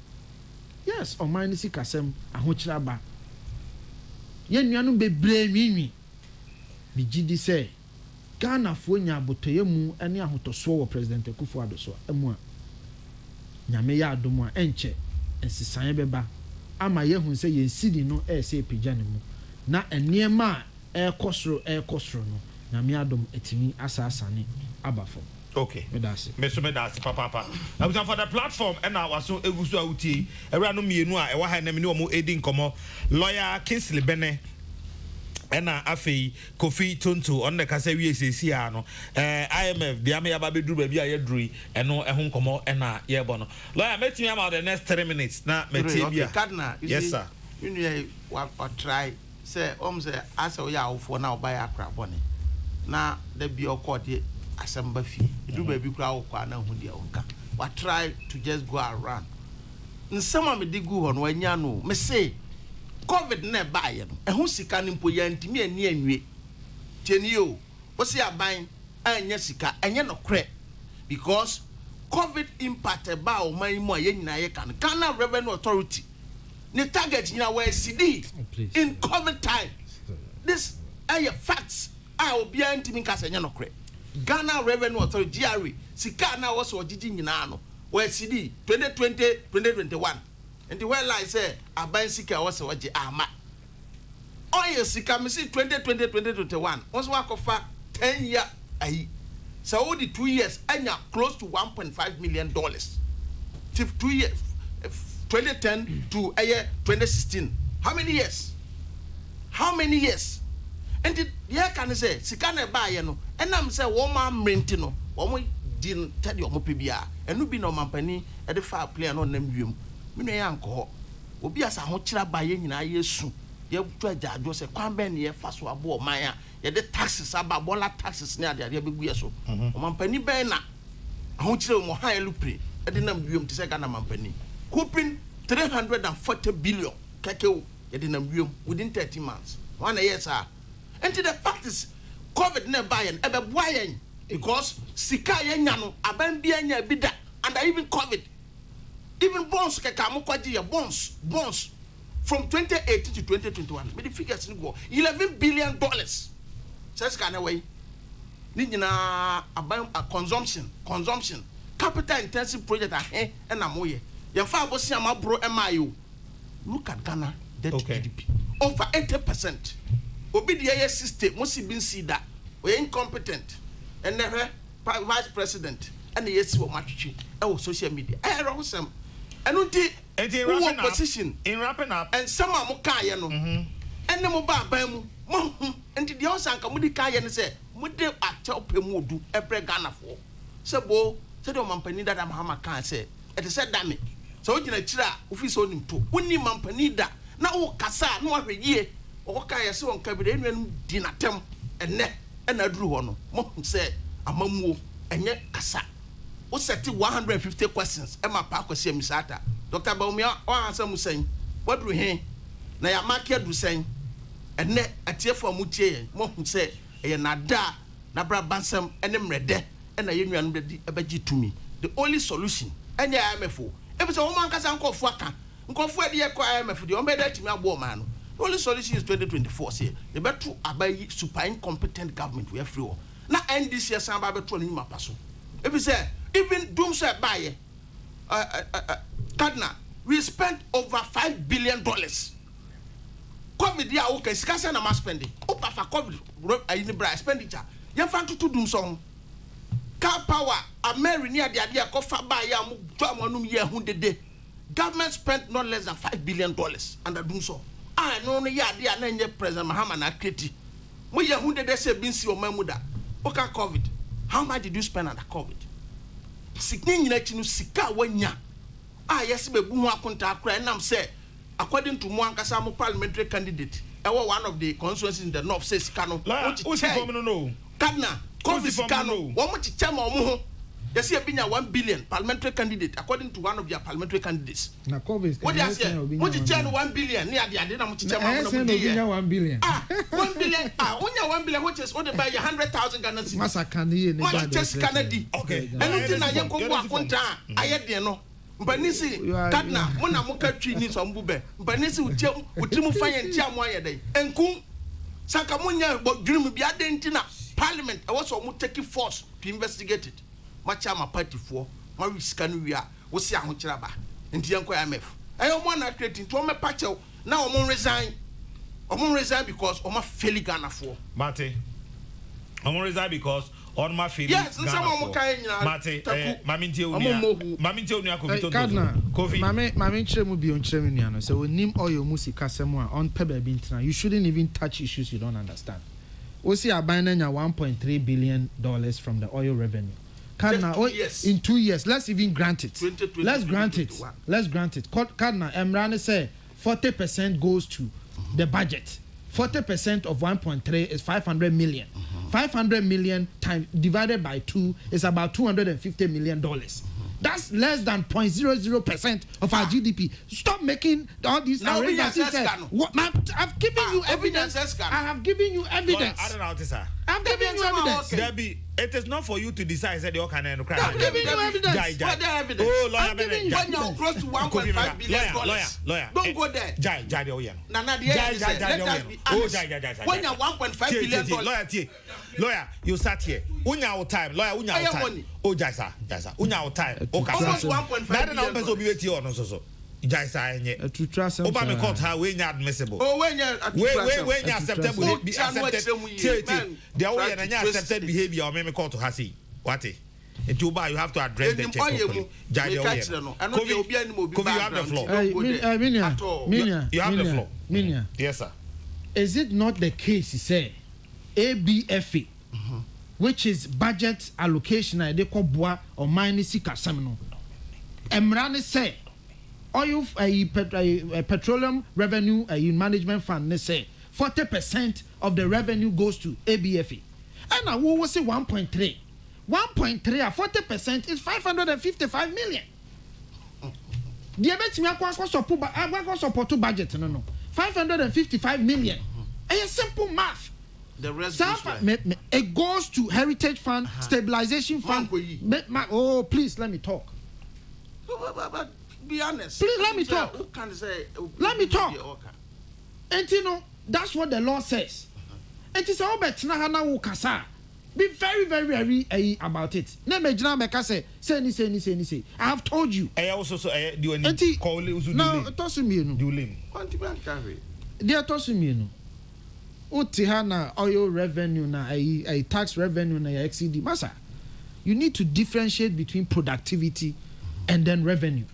Yes, oman ni sikasem ahokyira ba. Ye nuanu bebre nwinwi. Bi gidi say Ghana fo nya abotoye mu ene ahotoso wo President Akufo-Addo so emu a. Nyame ya adomu a enche ensisan beba ama ye hu say ye sidi no say pija ne mu. Na eniema ekosro no nyame adom etimi asasane abafo. Okay. Medasi papa. I was for the platform and I was so egusu auti. Ewa no mienu a ewa ha na me no mo edi nkomo. Lawyer Kesseh Bene ena afei Kofi Tonto on the kasa wi esesi a no. IMF dia me yaba beduru ba bia ye duri eno ehun nkomo ena ye bo no. Lawyer metimi about the next 3 minutes na metie bia. Yes sir. You know what try say say asa o ya awfo na oba ya akra bone. Na da bi okode asamba fi do baby kura okwa na hu dia onka wa try to just go around nsema me digu ho no anya no me say covid na baaye no ehun sika ni mpo ya ntimi ani anwe tieni o wo se aban anya sika enye no kre because covid impact ba o man mu aye nyina ye kan Ghana Revenue Authority ni target nyina wa CD in covid time this are facts obi antimi nkasa enye no kre Ghana Revenue Authority GRA sika na was ojiji nyina no we CD 2020 2021 and the well I say aban sika was oje ama oil sika me see 2020 2021 once wa kofa 10 year ayi so the 2 years anya close to 1.5 million dollars 2 years 2010 to 2016 how many years and the year can say sika na ba ye no enam say wo ma mrenti no wo mo din tadi wo mo pebia enu bi na mampani e de fa player no nam wiem me no ya nko obi asa ho kira ba ye nyina yesu ye tu ajajo se kwan ben ye fa so abo man a ye de taxes aba bola taxes ne ade ade be gu so o mampani ben na ho kire mo high lupre e de nam wiom te se Ghana mampani hoping 340 billion kakeo ye de nam wiom within 30 months 1 year sir. And the fact is COVID ne buy and ebe boyen because sika ye nya no aban bia nya bida and even COVID even bonds keka mo kwaji ya bonds from 2018 to 2021 me the figures go $11 billion says kana way ni nyina aban consumption capital intensive project ahe na mo ye ya fa abosi amabro emayo look at Ghana debt to GDP over 80%. Obi the AS system must be seen that we incompetent and never vice president and the yes for match social media. I wrong some and until position in wrapping up and some are mokaya no and the mobile bamu and the house and Kamudika and say, would they tell Pemudu every Ghana for? So, bo said on Mampani that I'm Hama can say, it is said damn so you know, Chira, if he's on him too, Winnie Mampanida now Kasa no every year. Okay, so on cabinet dinner tem and net and I drew on. Mom said, Amamu and yet Kasa. What set 150 questions? Emma Parker say Misata. Dr. Baumia or answer Musain. What do we hear? Naya Makia do saying and net a tear for Muche. Mom said, a nada, Nabra Bansam and them red and a union abaji to me. The only solution and ya IMFO. If it's a woman can call Faka, and for the IMF, the Omeda to me a man. The only solution is 2024. Say the better abai super incompetent government we have free. Now end this year some about 20 mapaso. If you say even doom say buy Kadna, we spent over $5 billion. COVID ya okay, scarce na mass spending. Opa for COVID expenditure. You fan to doom song. Car power Ameri near the idea kofa buy ya mu drum year hundred. Government spent not less than $5 billion under doom so. I know no ya dia na nye President Mahama na kreti. Mo ye hu de say bin si o mamuda. Oka COVID. How much did you spend under COVID? Sikne nyina chi no sika wanya. Yes be bu hu akonta akra nam say according to mo ankasa mo parliamentary candidate. One of the constituencies in the north says Kano. No. Kadna, COVID Kano. One much chama mo ho. Yes, you have been a 1 billion parliamentary candidate, according to one of their parliamentary candidates. Now, COVID. What do you say? What you tell 1 billion? Near the idea, much 1 billion. 1 billion. 1 billion, which is what by 100,000 Ghana cedis. Massa Candy, just Canady. Okay. And until I am going to I had the no. Banisi, Kadna, Mona Moka tree some bube. Banisi would trim fire and jam one day. And Kum Sakamunya, but dream be adentina. Parliament, I was almost taking force to investigate it. Machama party for my scanuia was see how much raba into Yanko MF. I am one creating to my patcho. Now I'm resign. I'm resign because I'm a fairly Ghana for Mate. I'm resign because on my feet. Yes, and someone kind Mate, Mamintio, Mammy Chemu be on Cheminiano. So we name all your musica somewhere on Pebble Bintina. You shouldn't even touch issues you don't understand. We see a buying $1.3 billion from the oil revenue. In 2 years, let's even grant it. Let's grant it. Kadna Emrani say 40% goes to the budget. 40% of 1.3 is 500 million. 500 million times divided by 2 is about $250 million. That's less than 0.00% of our GDP. Stop making all these outrageous. I've given you evidence. I have given you evidence. I've given you evidence. Debbie, it is not for you to decide. Said you can cry. I've given you evidence. What the evidence? Oh, lawyer, when you're close to $1.5 billion, lawyer, don't go there. Jai, Nana, when you're $1.5 billion, lawyer, you sat here. Unya time, lawyer, unya time. Oh, Jaisa, unya time. Okay, almost $1.5 billion. So. Jaisa enye. Obama court how we admissible. Oh, when you acceptable the way and accepted behavior or me court has he. What it? You have to address the check properly. Kofi, you have the floor. You have the floor. Yes, sir. Is it not the case, he say, ABFA, which is budget allocation, they call bois or mine sika seminal. Emrani say, oil petroleum revenue management fund, they say 40% of the revenue goes to ABFA. And now we will say 1.3. 1.3 at 40% is 555 million. The support budget no 555 million. A simple math. The rest it goes to Heritage Fund, Stabilization Fund. Oh, please let me talk. But be honest. Please let me talk. Who can say? Let me talk. And you know that's what the law says. And it's all about Nahana Wukasa. Be very, very, very about it. Never say. I have told you. I also do any call. No, toss me. Do lim. They are tossing me. Utihana oil revenue na a tax revenue na XCD. Masa, you need to differentiate between productivity and then revenue.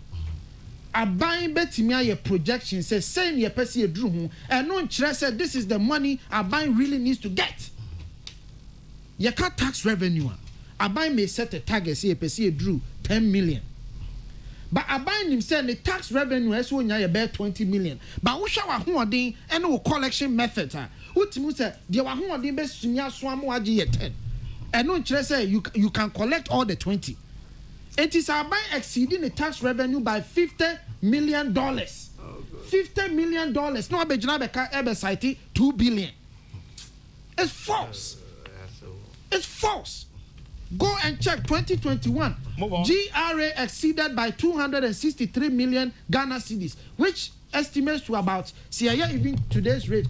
A buying betimia your projection says saying your person drew and no interest said this is the money a buying really needs to get. You can't tax revenue. A buying may set a target say a person drew 10 million. But a buying himself the tax revenue as when you bear 20 million. But we shall have one and no collection methods. What you say? There were one best senior swam waji 10. And no interest say you can collect all the 20. It is our buying exceeding the tax revenue by $50 million. $50 million. No, I bet ever cited 2 billion. It's false. It's false. Go and check 2021. GRA exceeded by 263 million Ghana cedis, which estimates to about even today's rate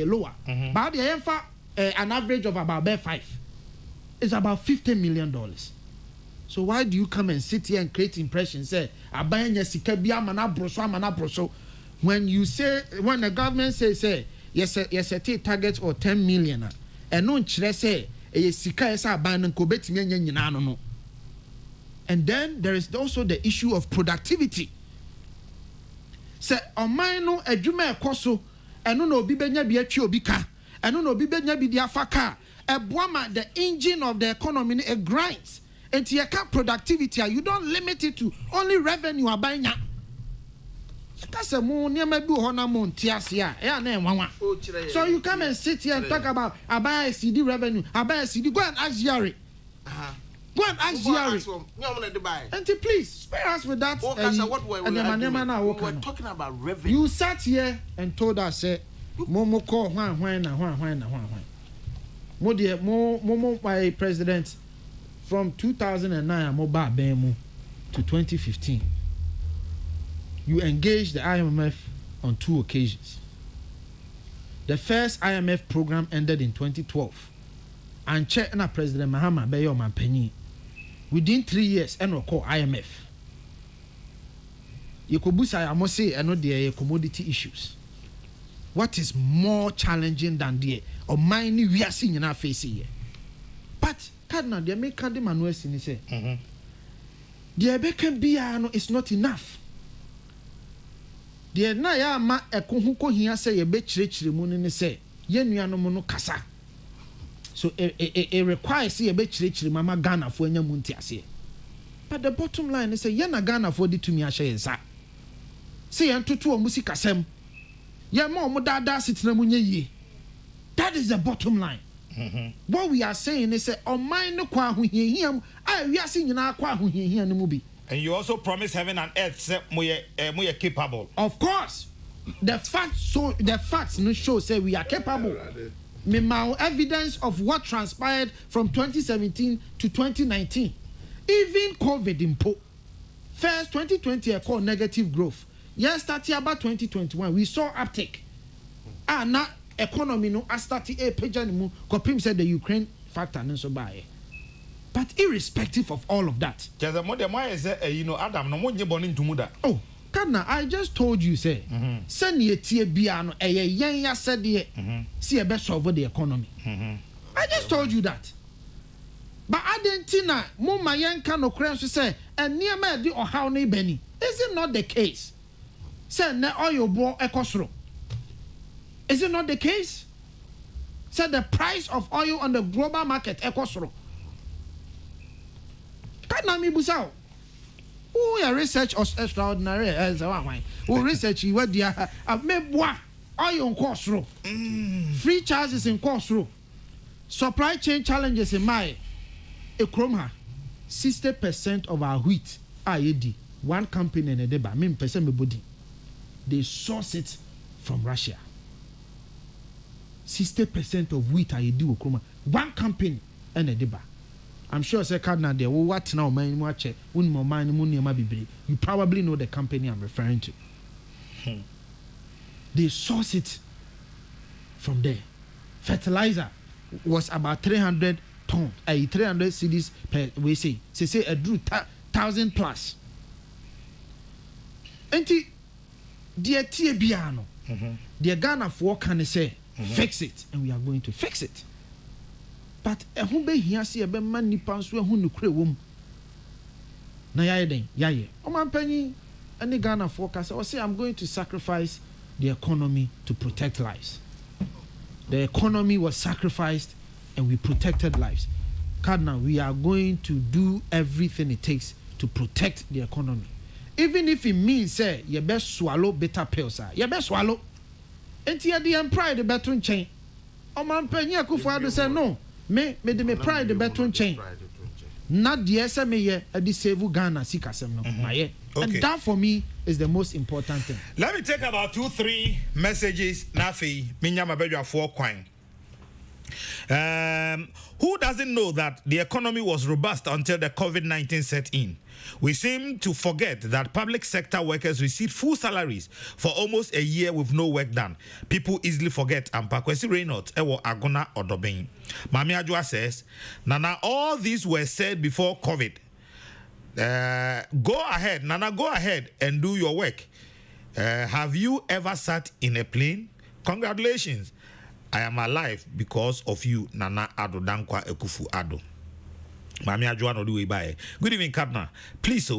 lower. But the an average of about 5. It's about $50 million. So why do you come and sit here and create impressions? Say, when you say, when the government says, yes, a target or 10 million, and no say, and then there is also the issue of productivity. Say, no edwuma ekoso, eno no obi benya bi atwi obi ka, eno no obi benya bi dia faka, eboama the engine of the economy it grinds. And you can productivity, you don't limit it to only revenue abanya. So you come and sit here and talk about abaya CD revenue, abaya CD. Go and ask Jerry. Go and ask Jerry. And please spare us with that. We were talking about revenue. You sat here and told us, say, Momo call Momo by president from 2009 to 2015. You engaged the IMF on 2 occasions. The first IMF program ended in 2012. And China President Mahama Bayo Mampenyi. Within 3 years, and call IMF. Yokobusa Amose and the commodity issues. What is more challenging than the or mine we are seeing in our face here? But Cardinal, they make Cardinal Manuel say, the Abeka Biano is not enough. The na ya ma ekohuko hia say ye be chirechire mu ne say ye nuanom no kasa. So it requires ye be chirechire mama Ghana fo anya mu ntiase. But the bottom line is say ye na Ghana fo di tumi ahye nsa. Say ye ntoto o musi kasem. Ye ma o mu dada sitina mu nye yie. That is the bottom line. What we are saying is say o man no kwa ahohiahia a wi ase nyina kwa ahohiahia no mu bi. And you also promise heaven and earth say we are capable. Of course. The facts no show say we are capable. My evidence of what transpired from 2017 to 2019. Even COVID impo. First 2020 I call negative growth. Yes, starting about 2021 we saw uptick. Now economy no started a page anymore. Kopim said the Ukraine factor and so by. But irrespective of all of that. Adam, no. Oh, Kana, I just told you, say, send ye tia biano, a yan said ye, see a best over the economy. I just told you that. But I didn't tina, Mumma yan cano crans to say, and near me or how ne benny. Is it not the case? Send ne oil bore a cosro. Is it not the case? Said the price of oil on the global market a cosro. Can't me busao. Oh, your research was extraordinary as a wine. Oh, research you what dear. I may bois. Oil in course row. Free charges in course row. Supply chain challenges in my Ekromha. 60% of our wheat AED. One company in a deba. Mean percent body. They source it from Russia. 60% of wheat AED Okroma. One company in a deba. I'm sure Cardinal there. Well, what now, man? Watch it. You probably know the company I'm referring to. They source it from there. Fertilizer was about 300 tons, 300 cedis per. We say a drew 1,000 plus. Enti, dear Tiebiano, dear Ghana for can say fix it, and we are going to fix it. But who be here see a man nipan so who no kre wom na yaye den yaye o man panyi any Ghana forecast or say I'm going to sacrifice the economy to protect lives. The economy was sacrificed and we protected lives. Cardinal, we are going to do everything it takes to protect the economy, even if it means say you best swallow bitter pills. You best swallow enti the pride the better chain o man panyi Akufo-Addo say no. Me pride the better chain. Not the SME a disable Ghana sikasem no. Okay. And that for me is the most important thing. Let me take about 2-3 messages. Nafi, minyama bedwa 4 coin. Who doesn't know that the economy was robust until the COVID-19 set in? We seem to forget that public sector workers received full salaries for almost a year with no work done. People easily forget. Kwesi Reynolds, Ewo Agona Odoben. Mami Ajua says, Nana, all these were said before COVID. Go ahead, Nana, go ahead and do your work. Have you ever sat in a plane? Congratulations. I am alive because of you, Nana Ado Dankwa Akufo-Addo. Mami Ajua no do by. Good evening, Cardinal. Please,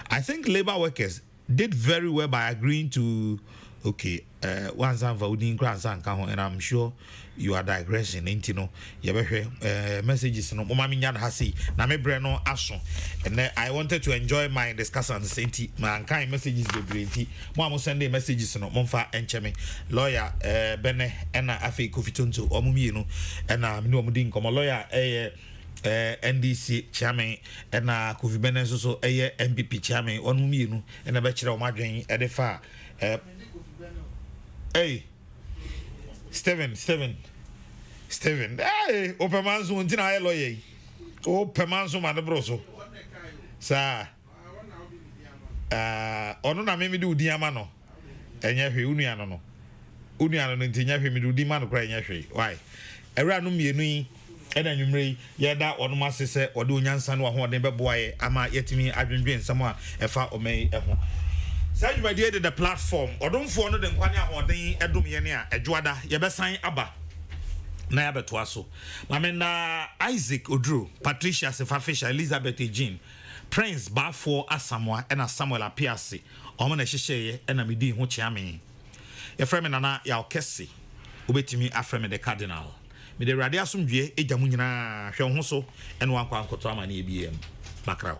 I think labor workers did very well by agreeing to one time for and I'm sure you are digressing into no messages no mama nyad hasi na me bre no aso and I wanted to enjoy my discussion senti my kind messages be brenti mo send messages no momfa encheme lawyer bene na afi kofitonto omumi no na me no omudi nkomo lawyer NDC chairman na Kofi Benen so MPP chairman omumi no na be kire o madwen e de fa hey Steven hey opemanzo ntina aye lawyer opemanzo madebroso sa ono na me di udi ama no enye hwe unuano no ntinya hwe me di udi ma no kra enye hwe why ewra no mienu yi ena nwumre yeda ono masese ode onyansa no ho ode beboaye ama yetimi adwendwen nsam a efa omei eho Said my dear the platform, or don't for no than Quania or the Edumia, a Juada, Yabesan Abba. Nabe Twaso. Mamena Isaac Odru, Patricia Sefafisha, Elizabeth Jean, Prince Barfor Asamoah, and a Samuel Apiasi, Omana Shishay, and a Midi Huchiami. A Fremenana Yao Kesseh, Ubetimi Afreme the Cardinal. Me the Radiasum J, Ejamunina, Shonhoso, and one Quancotama EBM. Macrao.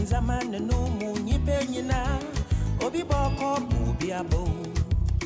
Zaman no mu nyipe nyina obi boko obi abo